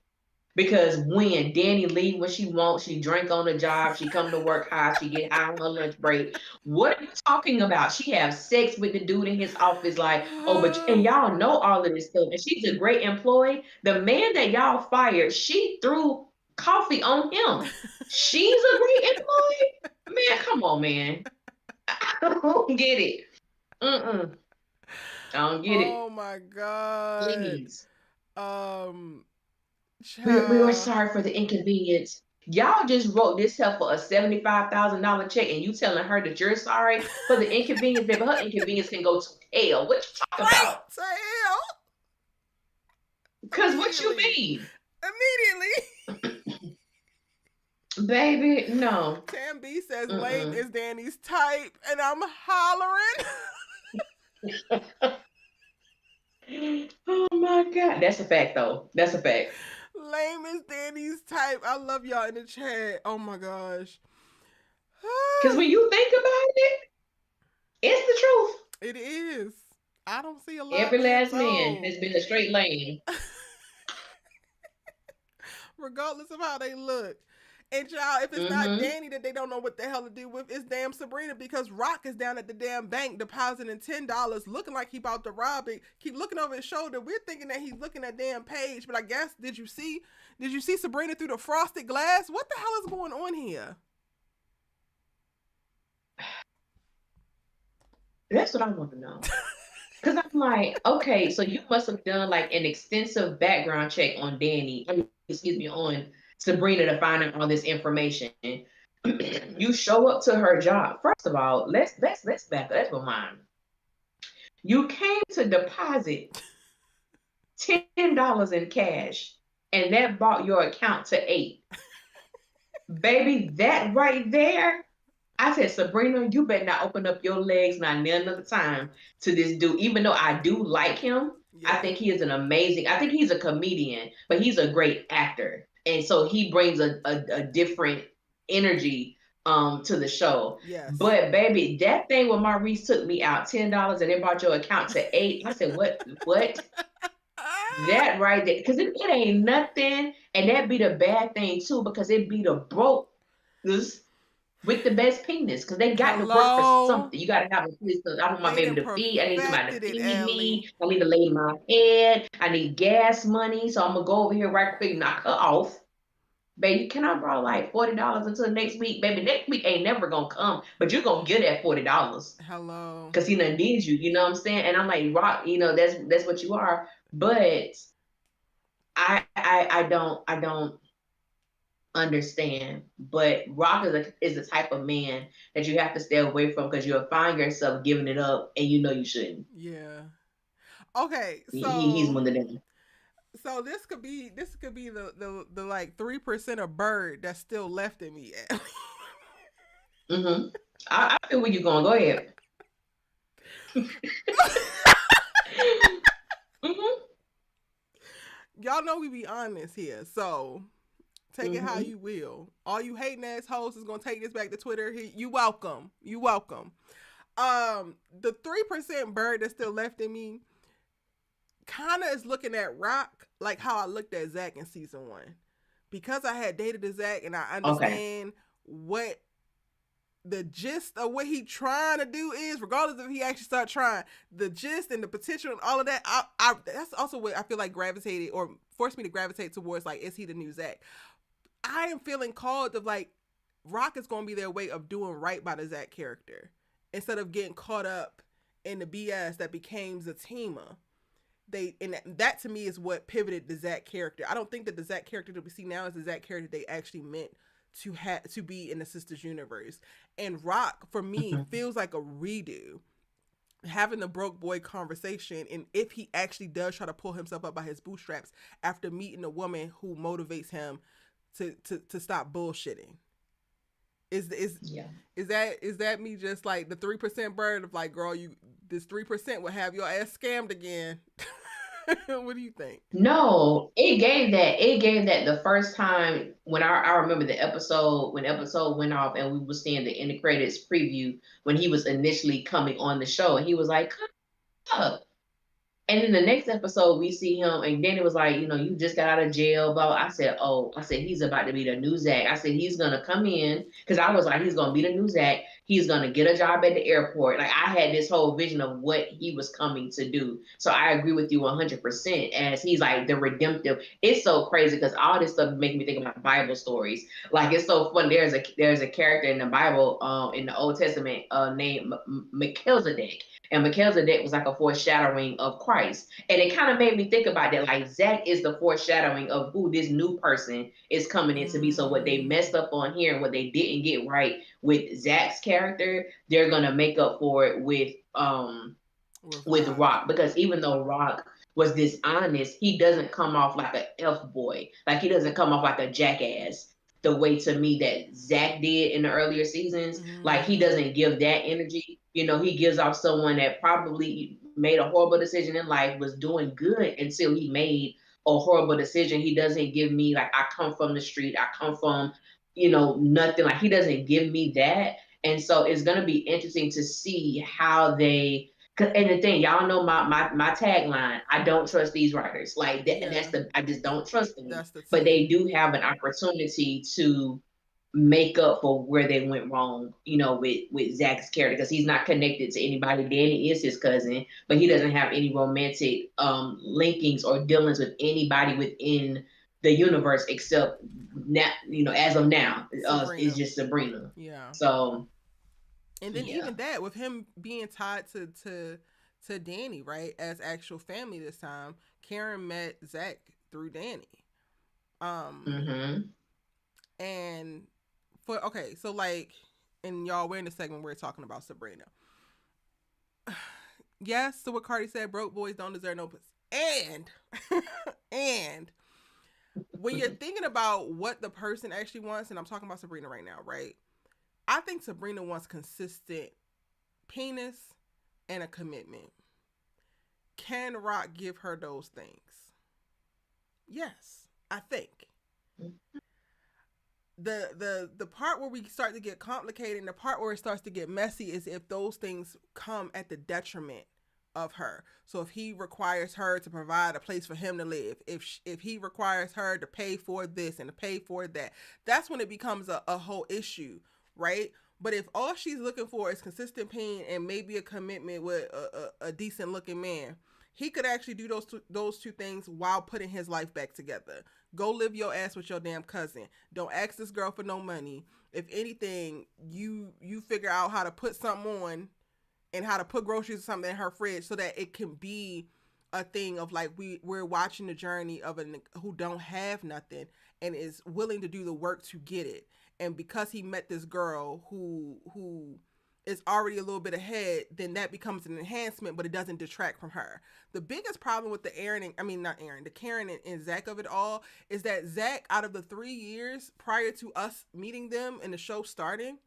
Speaker 2: Because when Danny leave when she wants, she drink on the job, she come to work high, she get high on her lunch break. What are you talking about? She have sex with the dude in his office, like, oh, and y'all know all of this stuff. And she's a great employee. The man that y'all fired, she threw coffee on him. She's a great employee? Man, come on, man. I don't get it. I don't get it.
Speaker 1: Oh my God.
Speaker 2: Please. We were
Speaker 1: Child.
Speaker 2: sorry for the inconvenience. Y'all just wrote this up for a $75,000 check, and you telling her that you're sorry for the inconvenience, but her inconvenience can go to hell. What you talking
Speaker 1: Right
Speaker 2: about?
Speaker 1: to hell.
Speaker 2: Because what you mean?
Speaker 1: Immediately.
Speaker 2: Baby, no.
Speaker 1: Tam B says lame is Danny's type, and I'm hollering.
Speaker 2: Oh my God. That's a fact though. That's a fact.
Speaker 1: Lame as Danny's type. I love y'all in the chat. Oh my gosh.
Speaker 2: Because when you think about it, it's the truth.
Speaker 1: It is. I don't see a lot
Speaker 2: Every
Speaker 1: being
Speaker 2: last man
Speaker 1: told.
Speaker 2: has been a straight lane.
Speaker 1: Regardless of how they look. And y'all, if it's not
Speaker 2: Mm-hmm.
Speaker 1: Danny that they don't know what the hell to do with, it's damn Sabrina, because Rock is down at the damn bank depositing $10, looking like he about to rob it. Keep looking over his shoulder. We're thinking that he's looking at damn Paige, but I guess did you see Sabrina through the frosted glass? What the hell is going on here?
Speaker 2: That's what I want to know. Because I'm like, okay, so you must have done like an extensive background check on Danny, excuse me, on Sabrina to find out all this information. You show up to her job. First of all, let's back up. Let's rewind. You came to deposit $10 in cash, and that brought your account to 8. Baby, that right there. I said, Sabrina, you better not open up your legs not another time to this dude. Even though I do like him, I
Speaker 1: Yeah.
Speaker 2: think he is I think he's a comedian, but he's a great actor. And so he brings a different energy to the show.
Speaker 1: Yes.
Speaker 2: But baby, that thing when Maurice took me out $10 and it brought your account to 8, I said, what? That right there, because it ain't nothing, and that be the bad thing too, because it be the broke with the best penis, because they got to work for
Speaker 1: Hello.
Speaker 2: something. You got to have a place. I want my
Speaker 1: They
Speaker 2: baby
Speaker 1: done
Speaker 2: to feed. I need somebody to
Speaker 1: perfected it,
Speaker 2: feed
Speaker 1: Allie.
Speaker 2: me. I need to lay my head. I need gas money, so I'm gonna go over here right quick, knock her off. Baby, can I borrow like $40 until next week? Baby, next week ain't never gonna come, but you're gonna get that $40
Speaker 1: Hello.
Speaker 2: because he done needs you. You know what I'm saying? And I'm like, Rock, that's what you are. But I don't understand. But Rock is the type of man that you have to stay away from because you'll find yourself giving it up and you know you shouldn't.
Speaker 1: Yeah. Okay,
Speaker 2: He's
Speaker 1: so
Speaker 2: one of them.
Speaker 1: this could be the like 3% of bird that's still left in me.
Speaker 2: Mm-hmm. I feel where you're going. Go ahead. Mm-hmm.
Speaker 1: Y'all know we be honest here, so take it how
Speaker 2: Mm-hmm.
Speaker 1: you will. All you hating ass hoes is gonna take this back to Twitter. You welcome. You welcome. The 3% bird that's still left in me kind of is looking at Rock like how I looked at Zach in season 1, because I had dated a Zach and I
Speaker 2: Okay.
Speaker 1: understand what the gist of what he trying to do is, regardless if he actually start trying, the gist and the potential and all of that. I that's also what I feel like gravitated or forced me to gravitate towards. Like, is he the new Zach? I am feeling called of like Rock is going to be their way of doing right by the Zach character instead of getting caught up in the BS that became Zatima. And that to me is what pivoted the Zach character. I don't think that the Zach character that we see now is the Zach character they actually meant to be in the Sisters universe. And Rock for me
Speaker 2: Mm-hmm.
Speaker 1: feels like a redo, having the broke boy conversation, and if he actually does try to pull himself up by his bootstraps after meeting a woman who motivates him to stop bullshitting. Is
Speaker 2: Yeah.
Speaker 1: is that me just like the 3% bird of like, girl, you this 3% will have your ass scammed again. What do you think?
Speaker 2: No, it gave that. It gave that the first time when I remember the episode when episode went off and we were seeing the end of credits preview when he was initially coming on the show and he was like, "Come up." And in the next episode, we see him, and then it was like, you just got out of jail. But I said, oh, I said, he's about to be the new Zach. I said, he's going to come in, because I was like, he's going to be the new Zach. He's going to get a job at the airport. Like, I had this whole vision of what he was coming to do. So I agree with you 100% as he's like the redemptive. It's so crazy because all this stuff making me think about Bible stories. Like, it's so fun. There's a character in the Bible, in the Old Testament, named Melchizedek. And Melchizedek was like a foreshadowing of Christ. And it kind of made me think about that. Like, Zach is the foreshadowing of who this new person is coming in to be. So what they messed up on here and what they didn't get right with Zach's character, they're gonna make up for it with
Speaker 1: Rock.
Speaker 2: Rock. Because even though Rock was dishonest, he doesn't come off like a F boy. Like, he doesn't come off like a jackass the way to me that Zach did in the earlier seasons. Like, he doesn't give that energy. He gives off someone that probably made a horrible decision in life, was doing good until he made a horrible decision. He doesn't give me like, I come from the street, I come from, nothing. Like, he doesn't give me that. And so it's gonna be interesting to see how they. And the thing, y'all know my tagline: I don't trust these writers. Like that,
Speaker 1: Yeah,
Speaker 2: I just don't trust them.
Speaker 1: that's the
Speaker 2: But
Speaker 1: tea.
Speaker 2: they do have an opportunity to make up for where they went wrong, with Zach's character, because he's not connected to anybody. Danny is his cousin, but he doesn't have any romantic linkings or dealings with anybody within the universe except now, as of now, it's
Speaker 1: Sabrina.
Speaker 2: just Sabrina.
Speaker 1: Yeah.
Speaker 2: So
Speaker 1: And then
Speaker 2: yeah.
Speaker 1: even that, with him being tied to Danny, right, as actual family this time, Karen met Zach through Danny. Um
Speaker 2: Mm-hmm.
Speaker 1: and for okay, so like, and y'all, we're in the segment where we're talking about Sabrina. Yes, so what Cardi said, broke boys don't deserve no pussy. And and when you're thinking about what the person actually wants, and I'm talking about Sabrina right now, right? I think Sabrina wants consistent penis and a commitment. Can Rock give her those things? Yes, I think. The part where we start to get complicated and the part where it starts to get messy is if those things come at the detriment of her. So if he requires her to provide a place for him to live, if he requires her to pay for this and to pay for that, that's when it becomes a whole issue, right? But if all she's looking for is consistent pain and maybe a commitment with a decent looking man, he could actually do those two things while putting his life back together. Go live your ass with your damn cousin. Don't ask this girl for no money. If anything, you figure out how to put something on and how to put groceries or something in her fridge so that it can be a thing of like we're watching the journey of a who don't have nothing and is willing to do the work to get it. And because he met this girl who is already a little bit ahead, then that becomes an enhancement, but it doesn't detract from her. The biggest problem with the Aaron, and, I mean not Aaron, the Karen and Zach of it all is that Zach, out of the 3 years prior to us meeting them and the show starting,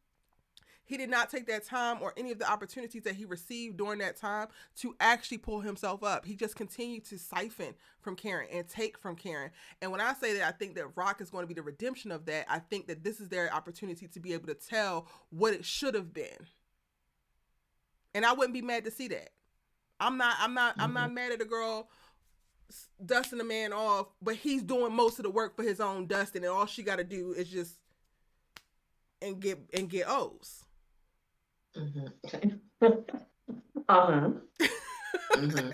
Speaker 1: he did not take that time or any of the opportunities that he received during that time to actually pull himself up. He just continued to siphon from Karen and take from Karen. And when I say that I think that Rock is going to be the redemption of that, I think that this is their opportunity to be able to tell what it should have been. And I wouldn't be mad to see that. I'm not mad at a girl dusting a man off, but he's doing most of the work for his own dusting, and all she got to do is just get O's.
Speaker 2: Mm-hmm. Uh-huh. Mm-hmm.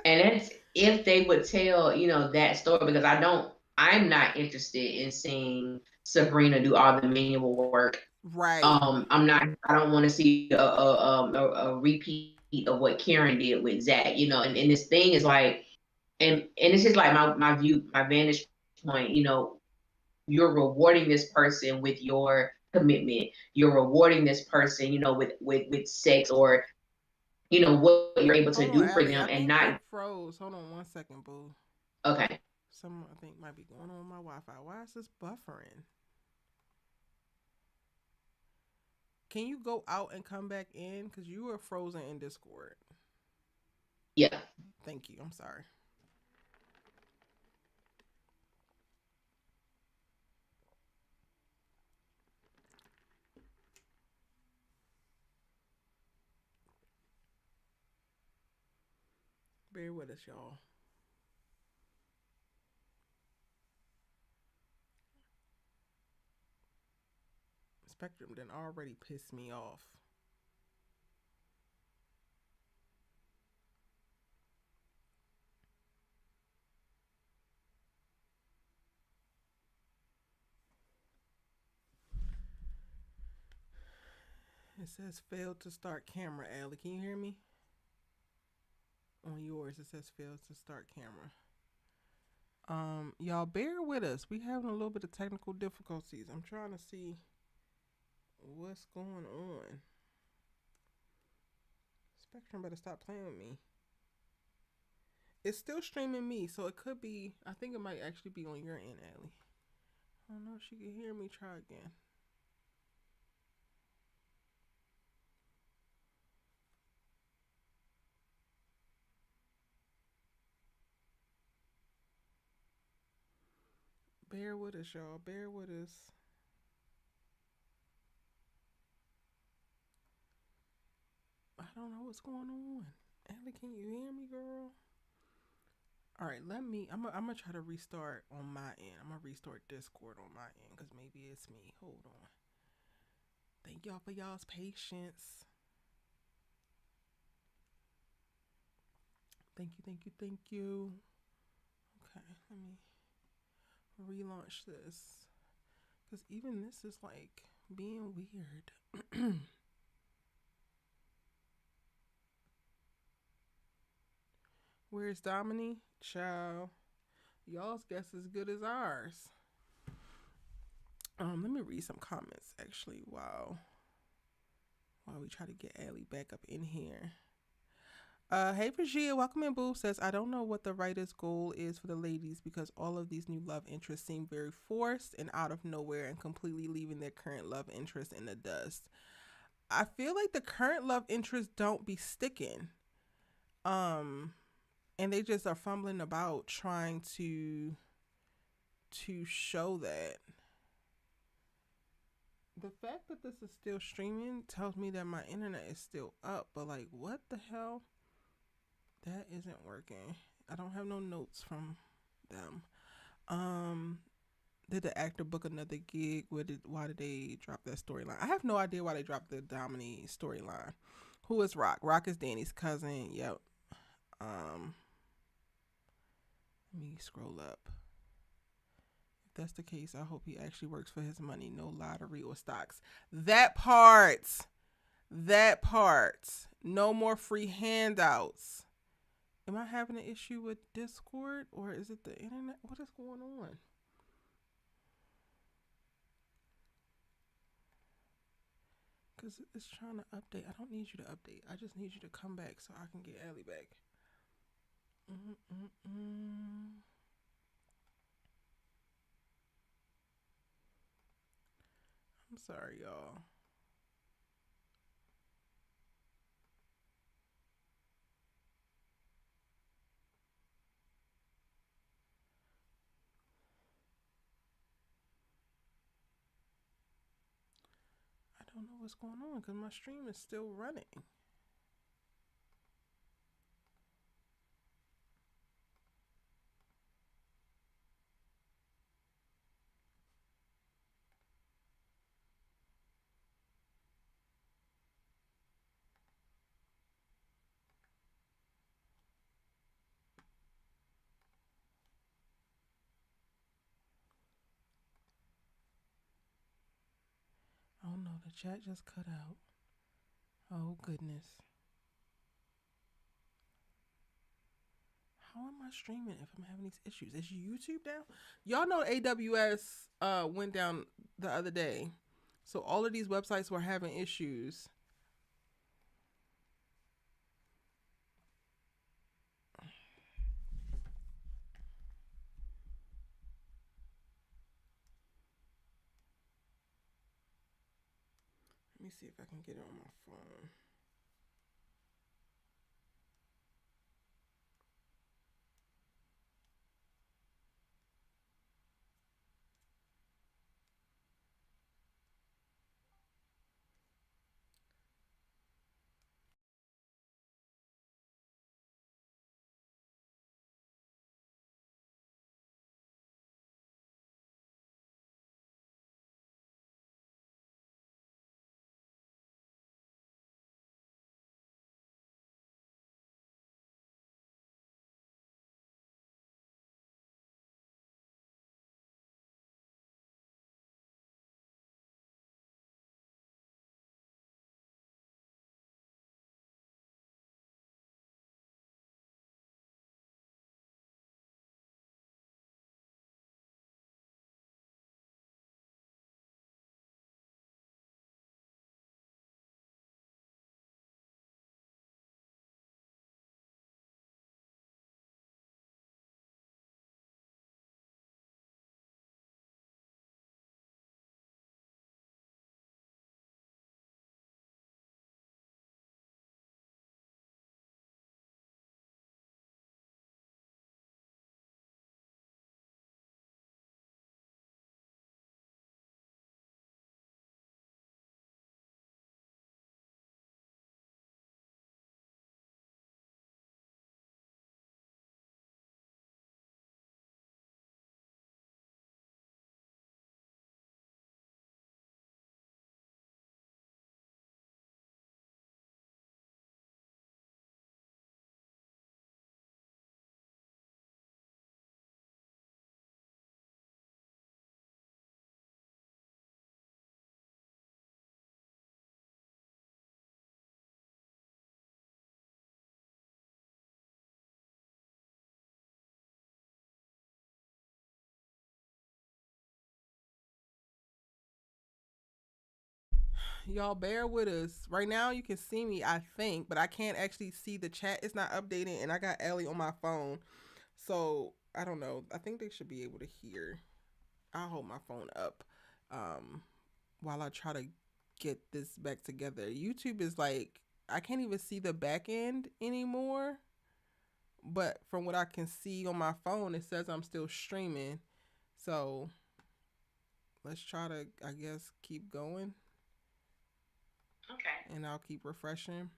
Speaker 2: And that's if they would tell, that story, because I'm not interested in seeing Sabrina do all the manual work.
Speaker 1: Right.
Speaker 2: I don't want to see a repeat of what Karen did with Zach, and this thing is like, and it's just like my view, my vantage point, you're rewarding this person with your commitment. You're rewarding this person, with sex, or what you're able to
Speaker 1: Hold on,
Speaker 2: do for
Speaker 1: Allie.
Speaker 2: them,
Speaker 1: I
Speaker 2: and
Speaker 1: think you
Speaker 2: not.
Speaker 1: froze. Hold on 1 second, boo.
Speaker 2: Okay.
Speaker 1: Something I think might be going on with my Wi-Fi. Why is this buffering? Can you go out and come back in? Because you were frozen in Discord.
Speaker 2: Yeah.
Speaker 1: Thank you. I'm sorry. Bear with us, y'all. Spectrum done already pissed me off. It says failed to start camera, Allie. Can you hear me? On yours, it says failed to start camera. Y'all bear with us. We having a little bit of technical difficulties. I'm trying to see what's going on. Spectrum better stop playing with me. It's still streaming me, so it could be. I think it might actually be on your end, Allie. I don't know if she can hear me. Try again. Bear with us, y'all. Bear with us. I don't know what's going on. Ellie, can you hear me, girl? All right, I'm gonna try to restart on my end. I'm gonna restart Discord on my end because maybe it's me. Hold on. Thank y'all for y'all's patience. Thank you, thank you, thank you. Okay, let me relaunch this because even this is like being weird. Where's Dominique? Ciao. Y'all's guess as good as ours. Let me read some comments actually while we try to get Allie back up in here. Hey Virginia, welcome in. Boo says, I don't know what the writer's goal is for the ladies because all of these new love interests seem very forced and out of nowhere and completely leaving their current love interest in the dust. I feel like the current love interests don't be sticking. And they just are fumbling about trying to show that. The fact that this is still streaming tells me that my internet is still up, but like what the hell? That isn't working. I don't have no notes from them. Did the actor book another gig? Why did they drop that storyline? I have no idea why they dropped the Dominique storyline. Who is Rock? Rock is Danny's cousin. Yep. Let me scroll up. If that's the case, I hope he actually works for his money. No lottery or stocks. That part. No more free handouts. Am I having an issue with Discord or is it the internet? What is going on? Because it's trying to update. I don't need you to update. I just need you to come back so I can get Allie back. I'm sorry, y'all. I don't know what's going on because my stream is still running. Oh no, the chat just cut out. Oh goodness. How am I streaming if I'm having these issues? Is YouTube down? Y'all know AWS went down the other day. So all of these websites were having issues. Let me see if I can get it on my phone. Y'all bear with us. Right now, you can see me, I think, but I can't actually see the chat. It's not updating, and I got Ellie on my phone. So, I don't know. I think they should be able to hear. I'll hold my phone up um, while I try to get this back together. YouTube is like, I can't even see the back end anymore. But from what I can see on my phone, it says I'm still streaming. So, let's try to, I guess, keep going.
Speaker 2: Okay.
Speaker 1: And I'll keep refreshing.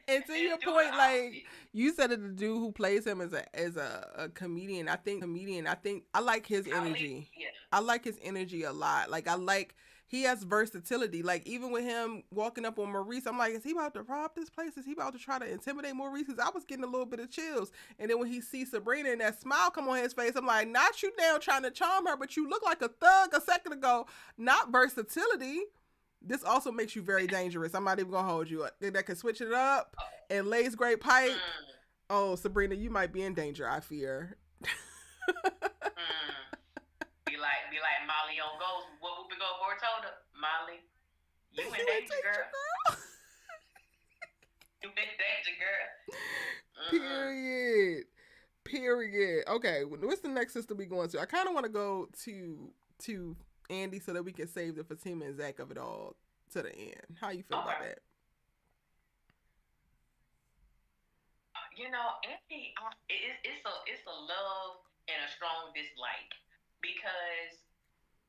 Speaker 1: And to your point, like you said, it the dude who plays him as a comedian. I think I like his energy.
Speaker 2: Yeah.
Speaker 1: I like his energy a lot. Like I like he has versatility. Like even with him walking up on Maurice, I'm like, is he about to rob this place? Is he about to try to intimidate Maurice? Because I was getting a little bit of chills. And then when he sees Sabrina and that smile come on his face, I'm like, not you now trying to charm her, but you look like a thug a second ago. Not versatility. This also makes you very dangerous. I'm not even gonna hold you. That can switch it up and lays great pipe. Oh, Sabrina, you might be in danger. I fear.
Speaker 2: Be like Molly on Ghost. What Whoopi Goldberg told her? Molly, you in danger, girl. You in danger, girl.
Speaker 1: Period. Okay, what's the next sister we going to? I kind of want to go to Andy so that we can save the Fatima and Zach of it all to the end. How you feel about that?
Speaker 2: Andy, it's a love and a strong dislike because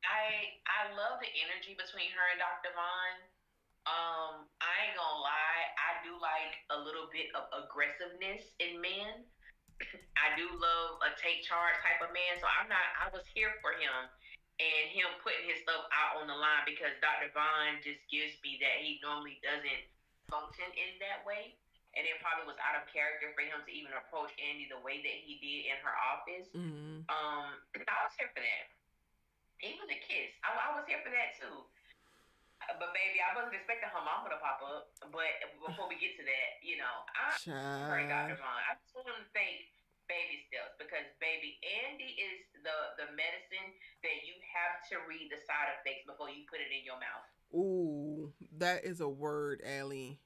Speaker 2: I love the energy between her and Dr. Vaughn. I ain't gonna lie, I do like a little bit of aggressiveness in men. I do love a take charge type of man, so I was here for him and him putting his stuff out on the line because Dr. Vaughn just gives me that he normally doesn't function in that way. And it probably was out of character for him to even approach Andy the way that he did in her office.
Speaker 1: Mm-hmm.
Speaker 2: I was here for that. Even the kiss, I was here for that too. But baby, I wasn't expecting her mama to pop up. But before we get to that, I'm her Dr. Vaughn. I just want to think baby steps because baby, Andy is the medicine that you have to read the side effects before you put it in your mouth.
Speaker 1: Ooh, that is a word, Allie.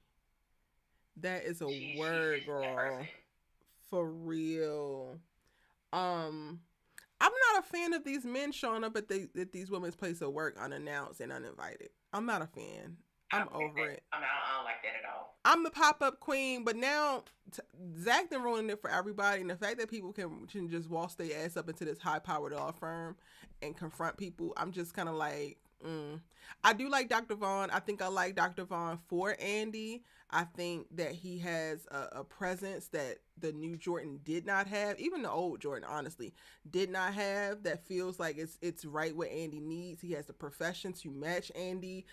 Speaker 1: That is a word, girl. For real. I'm not a fan of these men showing up at these women's place of work unannounced and uninvited. I'm not a fan. I'm over it.
Speaker 2: I don't like that at all.
Speaker 1: I'm the pop-up queen, but now Zach done ruining it for everybody. And the fact that people can just waltz their ass up into this high-powered law firm and confront people, I'm just kind of like, I do like Dr. Vaughn. I think I like Dr. Vaughn for Andy. I think that he has a presence that the new Jordan did not have. Even the old Jordan, honestly, did not have. That feels like it's right what Andy needs. He has the profession to match Andy.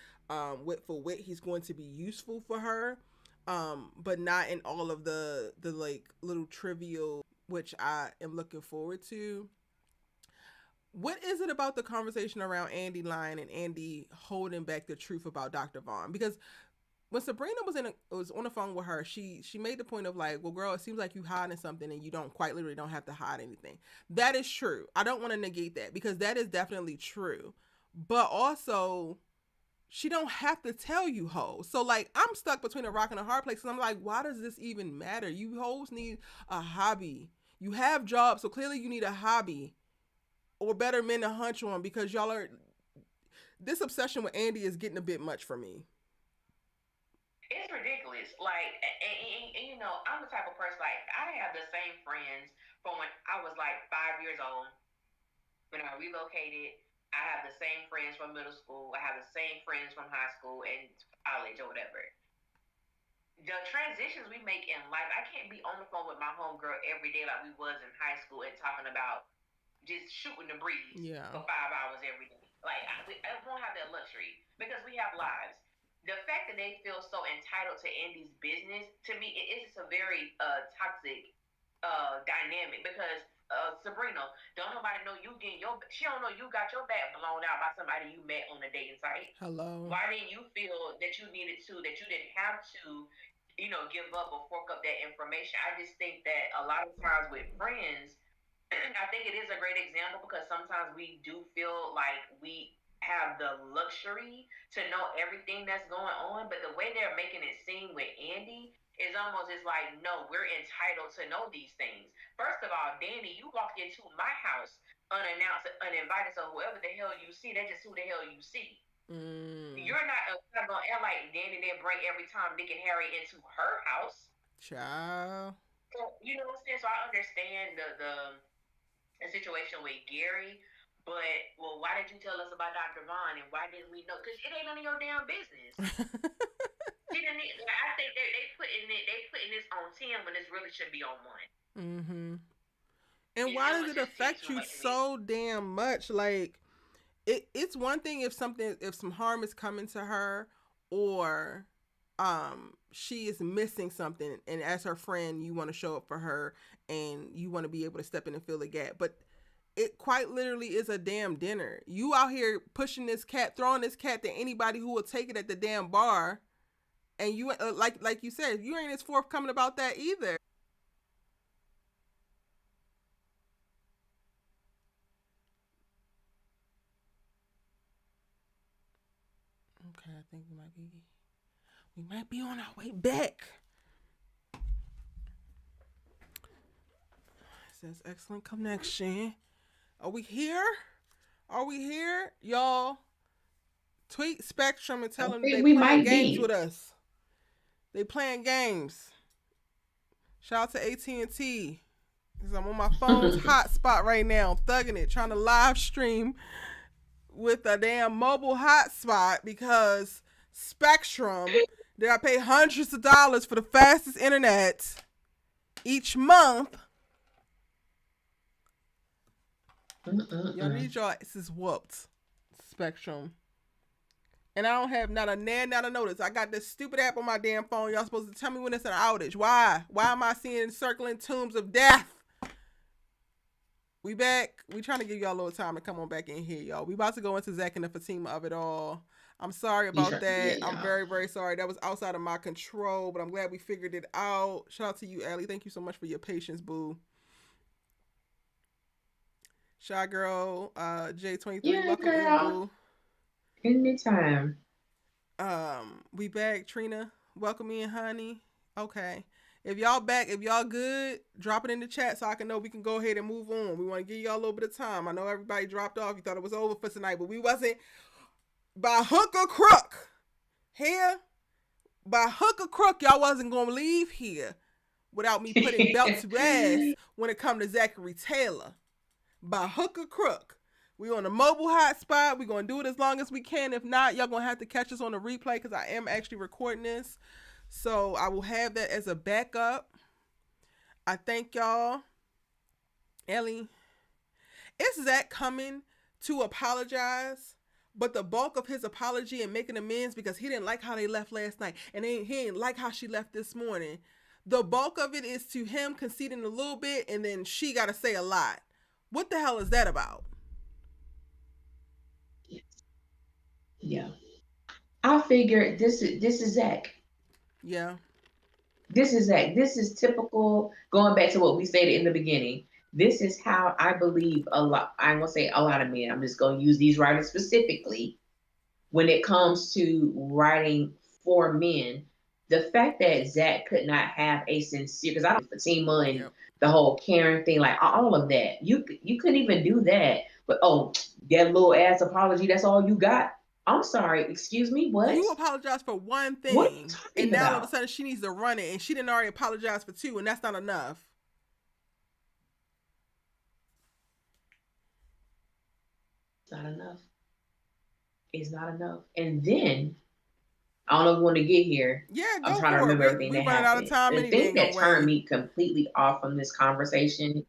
Speaker 1: Wit for wit, he's going to be useful for her. But not in all of the like little trivial, which I am looking forward to. What is it about the conversation around Andy lying and Andy holding back the truth about Dr. Vaughn? Because when Sabrina was on the phone with her, she made the point of like, well, girl, it seems like you hiding something and you literally don't have to hide anything. That is true. I don't want to negate that because that is definitely true. But also, she don't have to tell you hoes. So like, I'm stuck between a rock and a hard place. And I'm like, why does this even matter? You hoes need a hobby. You have jobs, so clearly you need a hobby or better men to hunch on because y'all are. This obsession with Andy is getting a bit much for me.
Speaker 2: It's ridiculous. Like, and I'm the type of person, like, I have the same friends from when I was like 5 years old. When I relocated, I have the same friends from middle school. I have the same friends from high school and college or whatever. The transitions we make in life, I can't be on the phone with my homegirl every day like we was in high school and talking about just shooting the breeze for 5 hours every day. Like, I won't have that luxury because we have lives. The fact that they feel so entitled to Andy's business, to me, it's a very toxic dynamic because Sabrina, don't nobody know you she don't know you got your back blown out by somebody you met on a dating site.
Speaker 1: Hello.
Speaker 2: Why didn't you feel that you didn't have to, give up or fork up that information? I just think that a lot of times with friends, I think it is a great example because sometimes we do feel like we have the luxury to know everything that's going on, but the way they're making it seem with Andy is almost it's like, no, we're entitled to know these things. First of all, Danny, you walked into my house unannounced, uninvited, so whoever the hell you see, that's just who the hell you see. You're not gonna act like Danny didn't bring every Tom, Dick, and Harry into her house.
Speaker 1: Child.
Speaker 2: So you know what I'm saying? So I understand the situation with Gary, but well, why did you tell us about Dr. Vaughn and why didn't we know? Because it ain't none of your damn business. I think they putting this on 10 when this really should be on 1.
Speaker 1: And why does it affect you so damn much? Like, it's one thing if some harm is coming to her, or she is missing something, and as her friend you want to show up for her and you want to be able to step in and fill the gap. But it quite literally is a damn dinner. You out here pushing this cat, throwing this cat to anybody who will take it at the damn bar, and you like you said, you ain't as forthcoming about that either. Okay, I think we might be on our way back. It says excellent connection. Are we here? Are we here? Y'all tweet Spectrum and tell them they playing games with us. They playing games. Shout out to AT&T. Because I'm on my phone's hotspot right now. I'm thugging it, trying to live stream with a damn mobile hotspot because Spectrum, that I pay hundreds of dollars for the fastest internet each month. Y'all need your asses whooped, Spectrum. And I don't have not a nan, not a notice. I got this stupid app on my damn phone. Y'all supposed to tell me when it's an outage. Why? Why am I seeing circling tombs of death? We back. We trying to give y'all a little time to come on back in here, y'all. We about to go into Zach and the Fatima of it all. I'm sorry about that. I'm very, very sorry. That was outside of my control, but I'm glad we figured it out. Shout out to you, Allie. Thank you so much for your patience, boo. Shy Girl, J23, welcome in, boo.
Speaker 2: Anytime.
Speaker 1: We back, Trina. Welcome in, honey. Okay. If y'all back, if y'all good, drop it in the chat so I can know we can go ahead and move on. We want to give y'all a little bit of time. I know everybody dropped off. You thought it was over for tonight, but we wasn't. By hook or crook, here, by hook or crook, y'all wasn't going to leave here without me putting belt to ass when it come to Zachary Taylor. By hook or crook. We on a mobile hotspot. We're going to do it as long as we can. If not, y'all going to have to catch us on the replay because I am actually recording this. So I will have that as a backup. I thank y'all. Ellie, is Zach coming to apologize? But the bulk of his apology and making amends because he didn't like how they left last night and he didn't like how she left this morning. The bulk of it is to him conceding a little bit and then she got to say a lot. What the hell is that about?
Speaker 2: Yeah. I figured this is Zach.
Speaker 1: Yeah.
Speaker 2: This is Zach. This is typical, going back to what we stated in the beginning. This is how I believe a lot, I'm going to say a lot of men, I'm just going to use these writers specifically, when it comes to writing for men, the fact that Zach could not have a sincere, because I don't Fatima and the whole Karen thing, like all of that, you couldn't even do that. But that little ass apology, that's all you got? I'm sorry, excuse me, what?
Speaker 1: You apologized for one thing, and now all of a sudden she needs to run it, and she didn't already apologize for two, and that's not enough.
Speaker 2: It's not enough. It's not enough. And then I don't know if we want to get here.
Speaker 1: Yeah,
Speaker 2: I'm trying to remember everything that happened.
Speaker 1: Out of time
Speaker 2: the thing that turned me completely off from this conversation.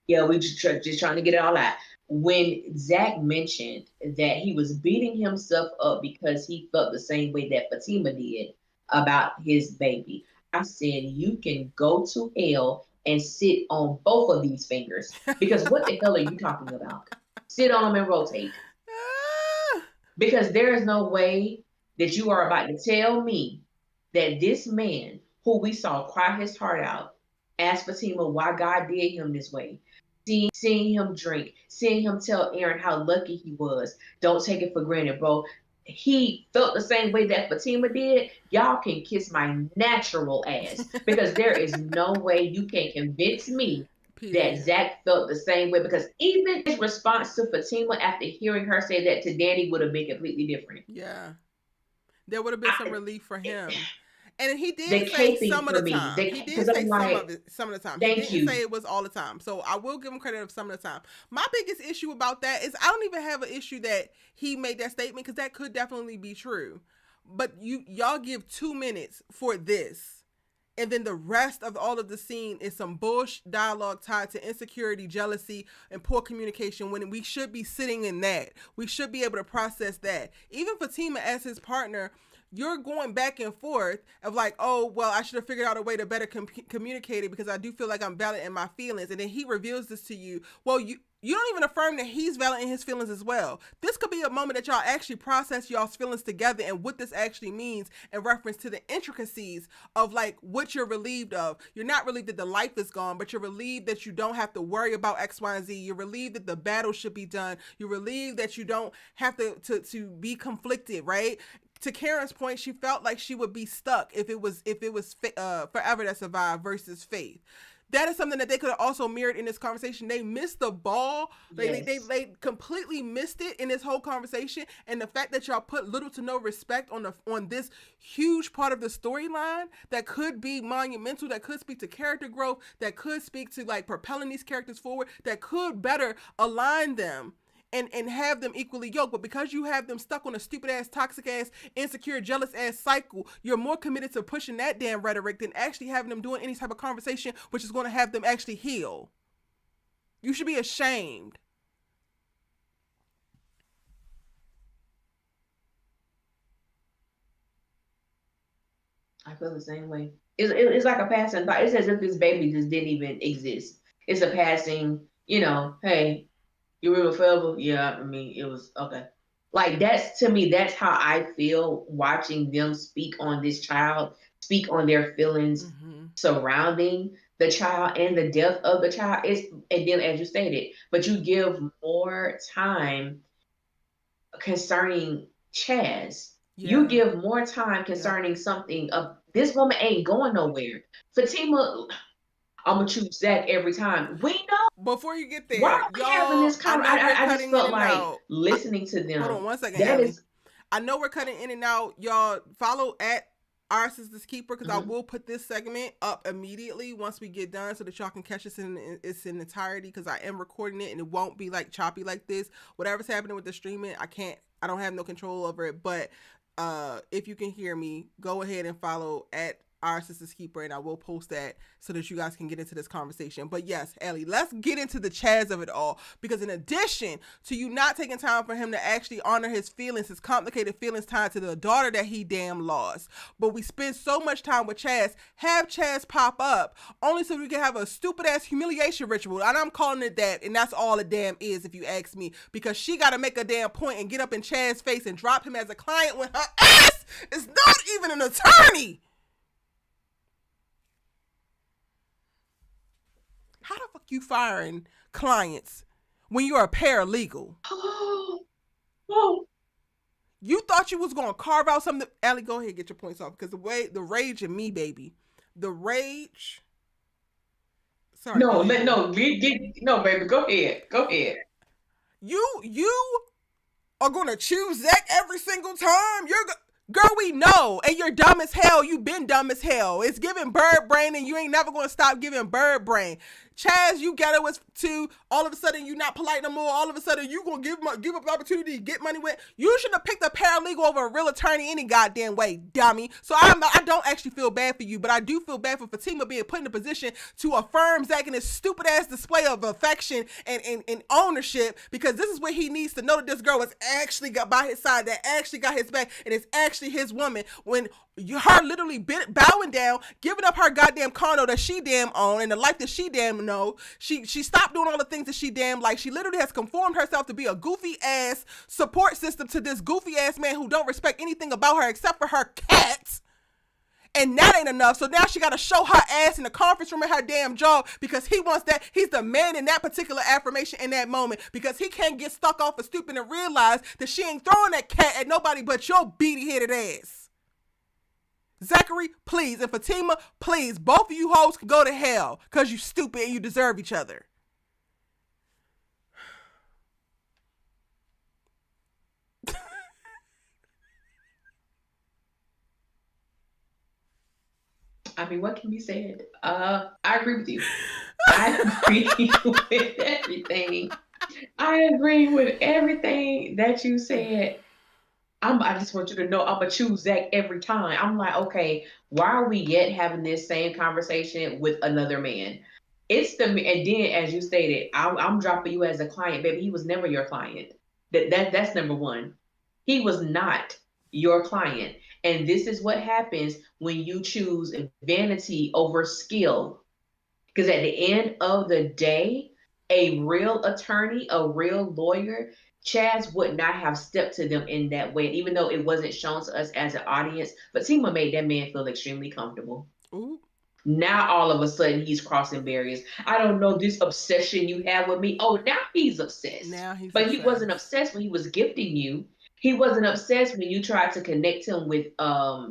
Speaker 2: Yeah, we just trying to get it all out. When Zach mentioned that he was beating himself up because he felt the same way that Fatima did about his baby, I said, you can go to hell and sit on both of these fingers. Because what the hell are you talking about? Sit on them and rotate. Because there is no way that you are about to tell me that this man, who we saw cry his heart out, asked Fatima why God did him this way, seeing him drink, seeing him tell Aaron how lucky he was. Don't take it for granted, bro. He felt the same way that Fatima did. Y'all can kiss my natural ass because there is no way you can convince me that
Speaker 1: Period.
Speaker 2: Zach felt the same way, because even his response to Fatima after hearing her say that to Danny would have been completely different.
Speaker 1: Yeah. There would have been some
Speaker 2: I,
Speaker 1: relief for him. And he did
Speaker 2: the
Speaker 1: say
Speaker 2: caping
Speaker 1: some of
Speaker 2: for
Speaker 1: the
Speaker 2: me,
Speaker 1: time. He
Speaker 2: because
Speaker 1: did say
Speaker 2: I'm
Speaker 1: some of
Speaker 2: like,
Speaker 1: it some of the time. He
Speaker 2: thank
Speaker 1: didn't say
Speaker 2: you.
Speaker 1: it was all the time. So I will give him credit of some of the time. My biggest issue about that is I don't even have an issue that he made that statement, because that could definitely be true. But y'all give 2 minutes for this. And then the rest of all of the scene is some bullshit dialogue tied to insecurity, jealousy, and poor communication, when we should be sitting in that. We should be able to process that. Even Fatima as his partner, you're going back and forth of like, oh, well, I should have figured out a way to better communicate it, because I do feel like I'm valid in my feelings. And then he reveals this to you. Well, you don't even affirm that he's valid in his feelings as well. This could be a moment that y'all actually process y'all's feelings together and what this actually means in reference to the intricacies of like what you're relieved of. You're not relieved that the life is gone, but you're relieved that you don't have to worry about X, Y, and Z. You're relieved that the battle should be done. You're relieved that you don't have to be conflicted, right? To Karen's point, she felt like she would be stuck if it was Forever that survived versus Faith. That is something that they could have also mirrored in this conversation. They missed the ball.
Speaker 2: Yes.
Speaker 1: They completely missed it in this whole conversation. And the fact that y'all put little to no respect on this huge part of the storyline that could be monumental, that could speak to character growth, that could speak to like propelling these characters forward, that could better align them and have them equally yoked. But because you have them stuck on a stupid ass, toxic ass, insecure, jealous ass cycle, you're more committed to pushing that damn rhetoric than actually having them doing any type of conversation which is going to have them actually heal. You should be ashamed.
Speaker 2: I feel the same way. It's like a passing thought. It's as if this baby just didn't even exist. It's a passing, hey, you remember Forever? Yeah, I mean, it was okay. Like, that's, to me, that's how I feel watching them speak on this child, speak on their feelings
Speaker 1: Mm-hmm.
Speaker 2: surrounding the child and the death of the child. And then, as you stated, but you give more time concerning Chaz. You
Speaker 1: Yeah.
Speaker 2: give more time
Speaker 1: Yep.
Speaker 2: concerning something of this woman ain't going nowhere. Fatima, I'm gonna choose Zach every time. We know.
Speaker 1: Before you get
Speaker 2: Why
Speaker 1: there,
Speaker 2: are we having
Speaker 1: y'all,
Speaker 2: this
Speaker 1: I know
Speaker 2: conversation?
Speaker 1: we're
Speaker 2: I just
Speaker 1: cutting in
Speaker 2: felt
Speaker 1: and
Speaker 2: like
Speaker 1: out.
Speaker 2: listening to
Speaker 1: Hold
Speaker 2: them.
Speaker 1: on one second,
Speaker 2: That
Speaker 1: Allie.
Speaker 2: is,
Speaker 1: I know we're cutting in and out. Y'all follow at Our Sistas Keeper, because I
Speaker 2: mhm.
Speaker 1: will put this segment up immediately once we get done so that y'all can catch us in its entirety, because I am recording it and it won't be like choppy like this. Whatever's happening with the streaming, I don't have no control over it. But if you can hear me, go ahead and follow at Our Sistas Keeper, and I will post that so that you guys can get into this conversation. But yes, Ellie, let's get into the Chaz of it all, because in addition to you not taking time for him to actually honor his feelings, his complicated feelings tied to the daughter that he damn lost, but we spend so much time with Chaz, have Chaz pop up only so we can have a stupid ass humiliation ritual, and I'm calling it that, and that's all it damn is if you ask me, because she got to make a damn point and get up in Chaz's face and drop him as a client when her ass is not even an attorney. How the fuck you firing clients when you're a paralegal?
Speaker 2: Oh,
Speaker 1: You thought you was gonna carve out something. Allie, go ahead and get your points off, because the rage in me, baby, the rage. Sorry, go
Speaker 2: no,
Speaker 1: ahead, boo.
Speaker 2: no, baby, go ahead, go ahead.
Speaker 1: You are gonna choose Zach every single time. Girl, we know, and you're dumb as hell. You been dumb as hell. It's giving bird brain, and you ain't never gonna stop giving bird brain. Chaz, you got it was to all of a sudden you not polite no more. All of a sudden you gonna give up the opportunity to get money with. You should have picked a paralegal over a real attorney any goddamn way, dummy. So I don't actually feel bad for you, but I do feel bad for Fatima being put in a position to affirm Zach in his stupid ass display of affection and ownership, because this is what he needs to know, that this girl was actually got by his side, that actually got his back, and it's actually his woman. When her literally bowing down, giving up her goddamn condo that she damn own and the life that she damn know. She stopped doing all the things that she damn like. She literally has conformed herself to be a goofy ass support system to this goofy ass man who don't respect anything about her except for her cats. And that ain't enough. So now she got to show her ass in the conference room at her damn job because he wants that. He's the man in that particular affirmation in that moment because he can't get stuck off of stupid and realize that she ain't throwing that cat at nobody but your beady headed ass. Zachary, please, and Fatima, please, both of you hoes can go to hell because you stupid and you deserve each other.
Speaker 2: I mean, what can be said? I agree with you. I agree with everything. I agree with everything that you said. I just want you to know I'm gonna choose Zach every time. I'm like, okay, why are we yet having this same conversation with another man? It's the and then as you stated, I'm dropping you as a client, baby. He was never your client. That's number one. He was not your client, and this is what happens when you choose vanity over skill. Because at the end of the day, a real attorney, a real lawyer, Chaz would not have stepped to them in that way. Even though it wasn't shown to us as an audience, but Tima made that man feel extremely comfortable.
Speaker 1: Ooh.
Speaker 2: Now all of a sudden he's crossing barriers. I don't know this obsession you have with me. Oh, now he's obsessed. But
Speaker 1: obsessed.
Speaker 2: He wasn't obsessed when he was gifting you. He wasn't obsessed when you tried to connect him with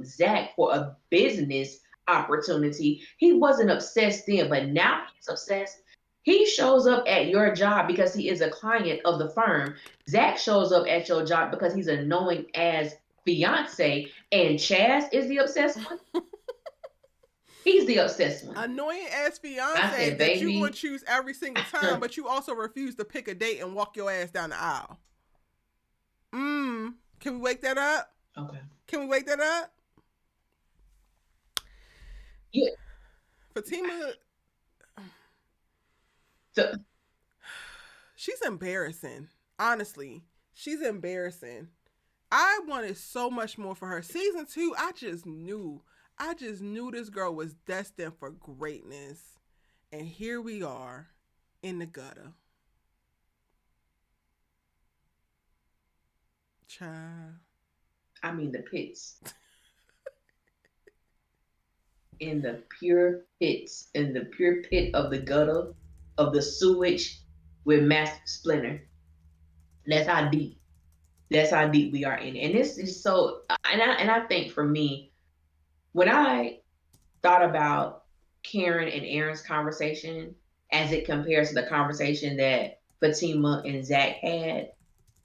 Speaker 2: Zach for a business opportunity. He wasn't obsessed then, but now he's obsessed. He shows up at your job because he is a client of the firm. Zach shows up at your job because he's a knowing as fiance, and Chaz is the obsessed one. He's the obsessed one.
Speaker 1: Annoying ass fiance that
Speaker 2: baby,
Speaker 1: you would choose every single time, but you also refuse to pick a date and walk your ass down the aisle. Can we wake that up?
Speaker 2: Okay.
Speaker 1: Can we wake that up?
Speaker 2: Yeah.
Speaker 1: Fatima.
Speaker 2: So,
Speaker 1: she's embarrassing. Honestly, she's embarrassing. I wanted so much more for her. Season 2, I just knew this girl was destined for greatness. And here we are in the gutter. Child.
Speaker 2: I mean, the pits. In the pure pits, in the pure pit of the gutter, of the sewage with Master Splinter. That's how deep. That's how deep we are in. And this is so, and I think for me, when I thought about Karen and Aaron's conversation as it compares to the conversation that Fatima and Zach had,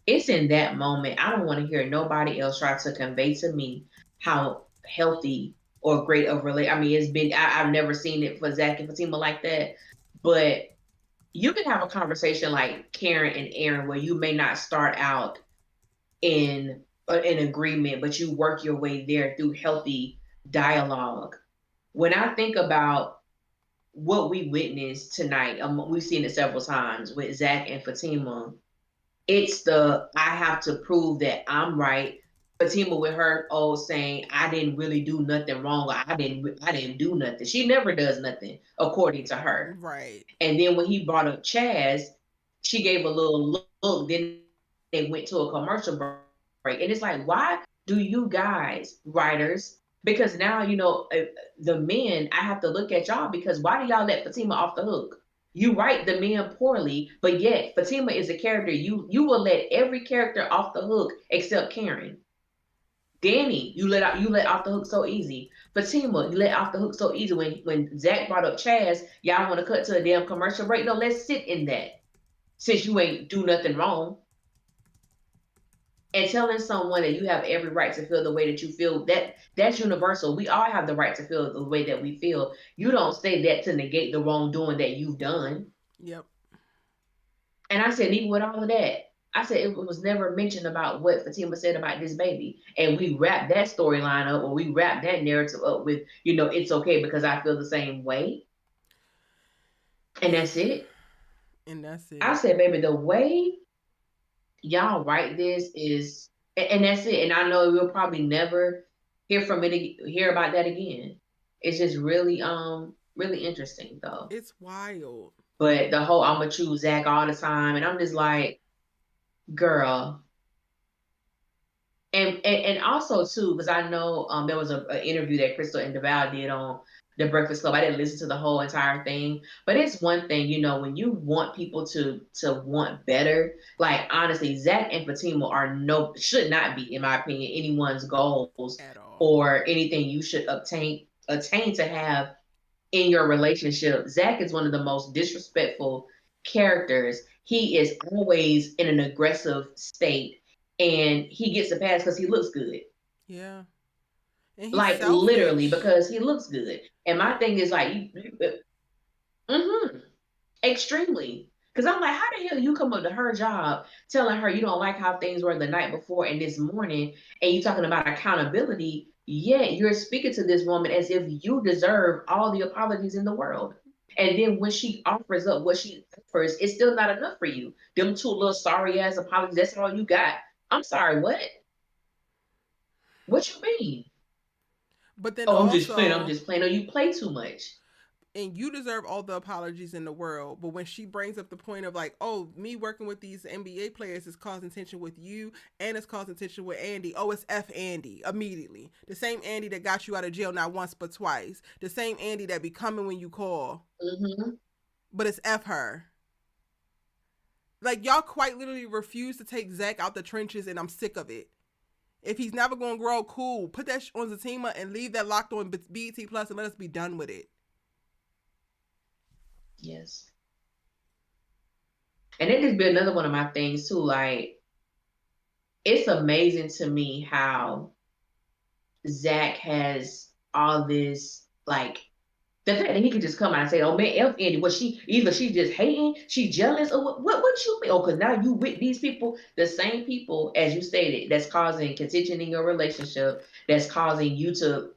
Speaker 2: it's in that moment. I don't want to hear nobody else try to convey to me how healthy or great of relate. I mean, it's been, I've never seen it for Zach and Fatima like that. But you can have a conversation like Karen and Aaron where you may not start out in an agreement, but you work your way there through healthy dialogue. When I think about what we witnessed tonight, we've seen it several times with Zach and Fatima. It's the I have to prove that I'm right. Fatima with her old saying, "I didn't really do nothing wrong. I didn't do nothing." She never does nothing according to her.
Speaker 1: Right.
Speaker 2: And then when he brought up Chaz, she gave a little look. Then they went to a commercial break, and it's like, why do you guys writers? Because now the men. I have to look at y'all because why do y'all let Fatima off the hook? You write the men poorly, but yet Fatima is a character. You will let every character off the hook except Karen. Danny, you let off the hook so easy. Fatima, you let off the hook so easy. When Zach brought up Chaz, y'all want to cut to a damn commercial break? No, let's sit in that. Since you ain't do nothing wrong. And telling someone that you have every right to feel the way that you feel, that's universal. We all have the right to feel the way that we feel. You don't say that to negate the wrongdoing that you've done.
Speaker 1: Yep.
Speaker 2: And I said, even with all of that, I said it was never mentioned about what Fatima said about this baby. And we wrapped that storyline up, or we wrapped that narrative up with, it's okay because I feel the same way. And that's it. I said, baby, the way y'all write this is, and that's it. And I know we'll probably never hear about that again. It's just really, really interesting though.
Speaker 1: It's wild.
Speaker 2: But the whole I'm gonna choose Zach all the time, and I'm just like, girl, And also too, because I know there was a interview that Crystal and DeVal did on the Breakfast Club. I didn't listen to the whole entire thing, but it's one thing, when you want people to want better. Like honestly, Zach and Fatima are should not be, in my opinion, anyone's goals
Speaker 1: At all.
Speaker 2: or anything you should attain to have in your relationship. Zach is one of the most disrespectful characters. He is always in an aggressive state, and he gets a pass because he looks good.
Speaker 1: Yeah. And he's
Speaker 2: Like literally,
Speaker 1: selfish.
Speaker 2: because he looks good. And my
Speaker 1: Yeah.
Speaker 2: thing is like, mm-hmm, extremely. Because I'm like, how the hell you come up to her job telling her you don't like how things were the night before and this morning, and you talking about accountability? Yet you're speaking to this woman as if you deserve all the apologies in the world. And then when she offers up what she offers, it's still not enough for you. Them two little sorry ass apologies, that's all you got. I'm sorry, what? What you mean?
Speaker 1: But then
Speaker 2: Oh, I'm just playing, I'm
Speaker 1: also,
Speaker 2: just playing. Oh, you play too much.
Speaker 1: and you deserve all the apologies in the world. But when she brings up the point of like, oh, me working with these NBA players is causing tension with you, and it's causing tension with Andy. Oh, it's F Andy immediately. The same Andy that got you out of jail not once but twice. The same Andy that be coming when you call.
Speaker 2: Mm-hmm.
Speaker 1: But it's F her. Like y'all quite literally refuse to take Zach out the trenches, and I'm sick of it. If he's never gonna grow, cool. Put that on Zatima and leave that locked on BET Plus and let us be done with it.
Speaker 2: Yes. And it just be another one of my things too. Like, it's amazing to me how Zach has all this, like, the fact that he could just come out and say, "Oh man, F Andy," was she either she's just hating, she jealous, or what you mean? Oh, because now you with these people, the same people as you stated, that's causing contention in your relationship, that's causing you to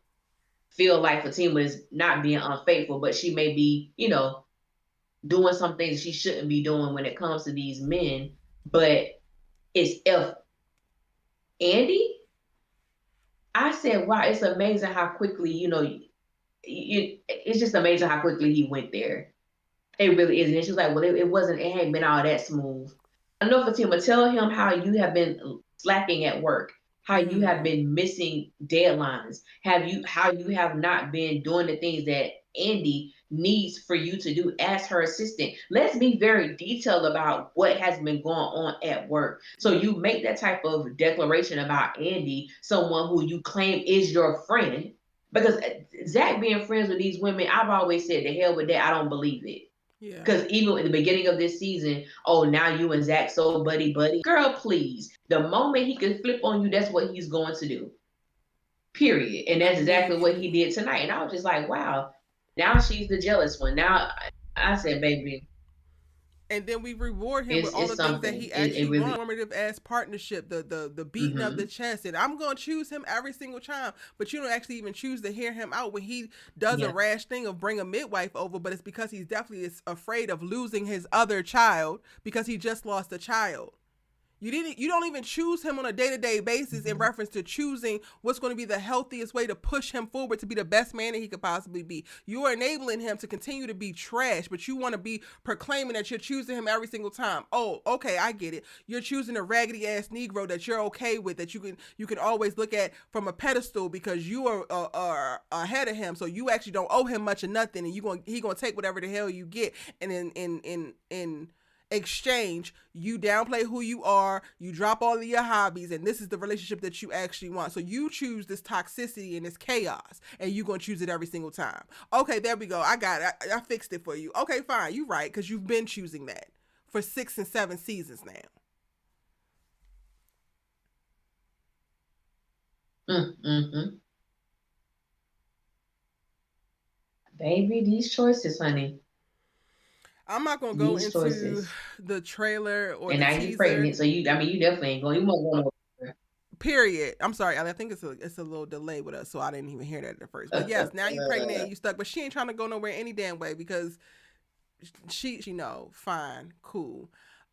Speaker 2: feel like Fatima is not being unfaithful, but she may be, doing some things she shouldn't be doing when it comes to these men. But it's F Andy. I said, wow, it's amazing how quickly, it's just amazing how quickly he went there. It really is. And she was like, well, it hadn't been all that smooth. I know, Fatima, tell him how you have been slacking at work, how you have
Speaker 1: Mm-hmm.
Speaker 2: been missing deadlines, how you have not been doing the things that Andy needs for you to do as her assistant. Let's be very detailed about what has been going on at work. So
Speaker 1: Yep.
Speaker 2: you make that type of declaration about Andy, someone who you claim is your friend. Because Zach being friends with these women, I've always said, the hell with that, I don't believe it.
Speaker 1: Yeah.
Speaker 2: Because even in the beginning of this season, oh, now you and Zach so buddy buddy. Girl, please. The moment he can flip on you, that's what he's going to do. Period. And that's exactly what he
Speaker 1: Immediately.
Speaker 2: did tonight. And I was just like, wow. Now she's the jealous one. Now I said, baby,
Speaker 1: And then we reward him with all
Speaker 2: it's
Speaker 1: the things that
Speaker 2: something.
Speaker 1: he
Speaker 2: It
Speaker 1: actually wants.
Speaker 2: really.
Speaker 1: Formative ass partnership, the beating of the
Speaker 2: Mm-hmm.
Speaker 1: chest, and I'm gonna choose him every single time. But you don't actually even choose to hear him out when he does a
Speaker 2: Yeah.
Speaker 1: rash thing of bring a midwife over. But it's because he's definitely afraid of losing his other child because he just lost a child. You don't even choose him on a day-to-day basis in
Speaker 2: Mm-hmm.
Speaker 1: reference to choosing what's going to be the healthiest way to push him forward to be the best man that he could possibly be. You are enabling him to continue to be trash, but you want to be proclaiming that you're choosing him every single time. Oh, okay, I get it. You're choosing a raggedy ass Negro that you're okay with, that you can always look at from a pedestal because you are ahead of him. So you actually don't owe him much of nothing, and he gonna take whatever the hell you get, and in exchange, you downplay who you are, you drop all of your hobbies, and this is the relationship that you actually want. So you choose this toxicity and this chaos, and you're gonna choose it every single time. Okay, there we go. I got it. I fixed it for you. Okay, fine. You right, because you've been choosing that for 6 and 7 seasons now.
Speaker 2: Mm-hmm. Baby, these choices, honey.
Speaker 1: I'm not gonna go
Speaker 2: These
Speaker 1: into
Speaker 2: choices.
Speaker 1: the trailer or
Speaker 2: And
Speaker 1: the
Speaker 2: now you
Speaker 1: teaser.
Speaker 2: pregnant, so you definitely ain't going. You won't go nowhere.
Speaker 1: Period. I'm sorry. I think it's a little delay with us, so I didn't even hear that at first. But yes, now you pregnant and you stuck. But she ain't trying to go nowhere any damn way because she know. Fine, cool.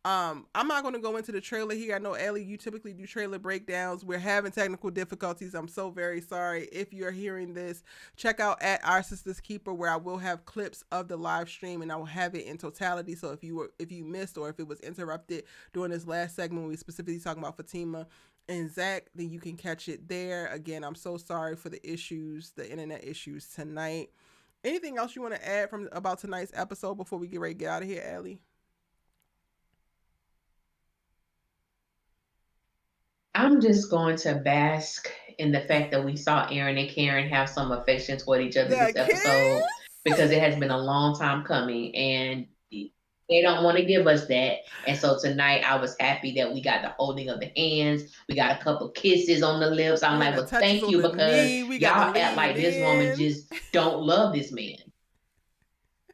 Speaker 1: I'm not going to go into the trailer here. I know Ellie, you typically do trailer breakdowns. We're having technical difficulties. I'm so very sorry. If you're hearing this, check out at Our Sistas Keeper, where I will have clips of the live stream and I will have it in totality. So if you missed or if it was interrupted during this last segment, we specifically talking about Fatima and Zach, then you can catch it there. Again, I'm so sorry for the issues, the internet issues tonight. Anything else you want to add from about tonight's episode before we get ready to get out of here, Allie?
Speaker 2: I'm just going to bask in the fact that we saw Aaron and Karen have some affection toward each other
Speaker 1: The
Speaker 2: this
Speaker 1: kiss.
Speaker 2: episode because it has been a long time coming and they don't want to give us that. And so tonight I was happy that we got the holding of the hands. We got a couple kisses on the lips. I'm
Speaker 1: We got
Speaker 2: like,
Speaker 1: the
Speaker 2: well,
Speaker 1: touches
Speaker 2: thank
Speaker 1: on
Speaker 2: you
Speaker 1: the
Speaker 2: because
Speaker 1: knee. We got the
Speaker 2: y'all act
Speaker 1: lean
Speaker 2: like this woman
Speaker 1: in.
Speaker 2: just don't love this man.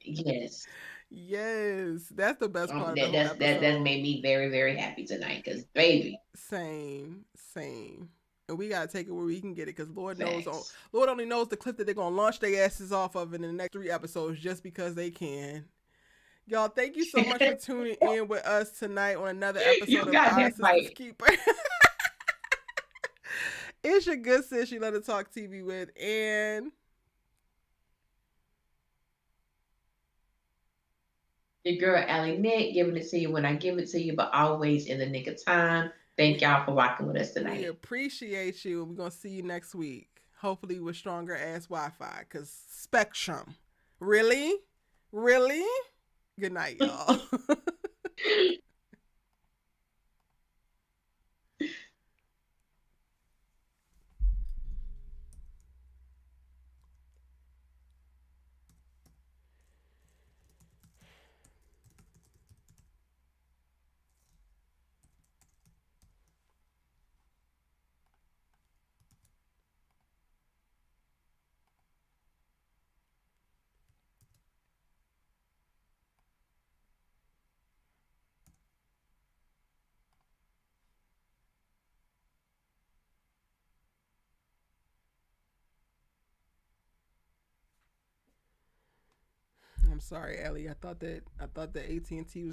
Speaker 2: Yes.
Speaker 1: Yes, that's the best part of the
Speaker 2: That
Speaker 1: whole
Speaker 2: that's
Speaker 1: episode.
Speaker 2: made me very, very happy tonight because baby,
Speaker 1: Same, same. And we gotta take it where we can get it, because Lord knows,
Speaker 2: facts.
Speaker 1: Lord only knows the clip that they're gonna launch their asses off of in the next 3 episodes just because they can. Y'all, thank you so much for tuning in with us tonight on another episode
Speaker 2: You
Speaker 1: of
Speaker 2: got
Speaker 1: Our
Speaker 2: that
Speaker 1: Sisters
Speaker 2: right.
Speaker 1: Keeper. It's your good sis you let her talk TV with, and
Speaker 2: Your girl Allie Nick giving it to you when I give it to you, but always in the nick of time. Thank
Speaker 1: we
Speaker 2: y'all for rocking with us
Speaker 1: we
Speaker 2: tonight.
Speaker 1: appreciate you. We're gonna see you next week. Hopefully with stronger ass Wi-Fi, cause Spectrum. Really? Really? Good night, y'all. I'm sorry, Ellie. I thought that AT&T was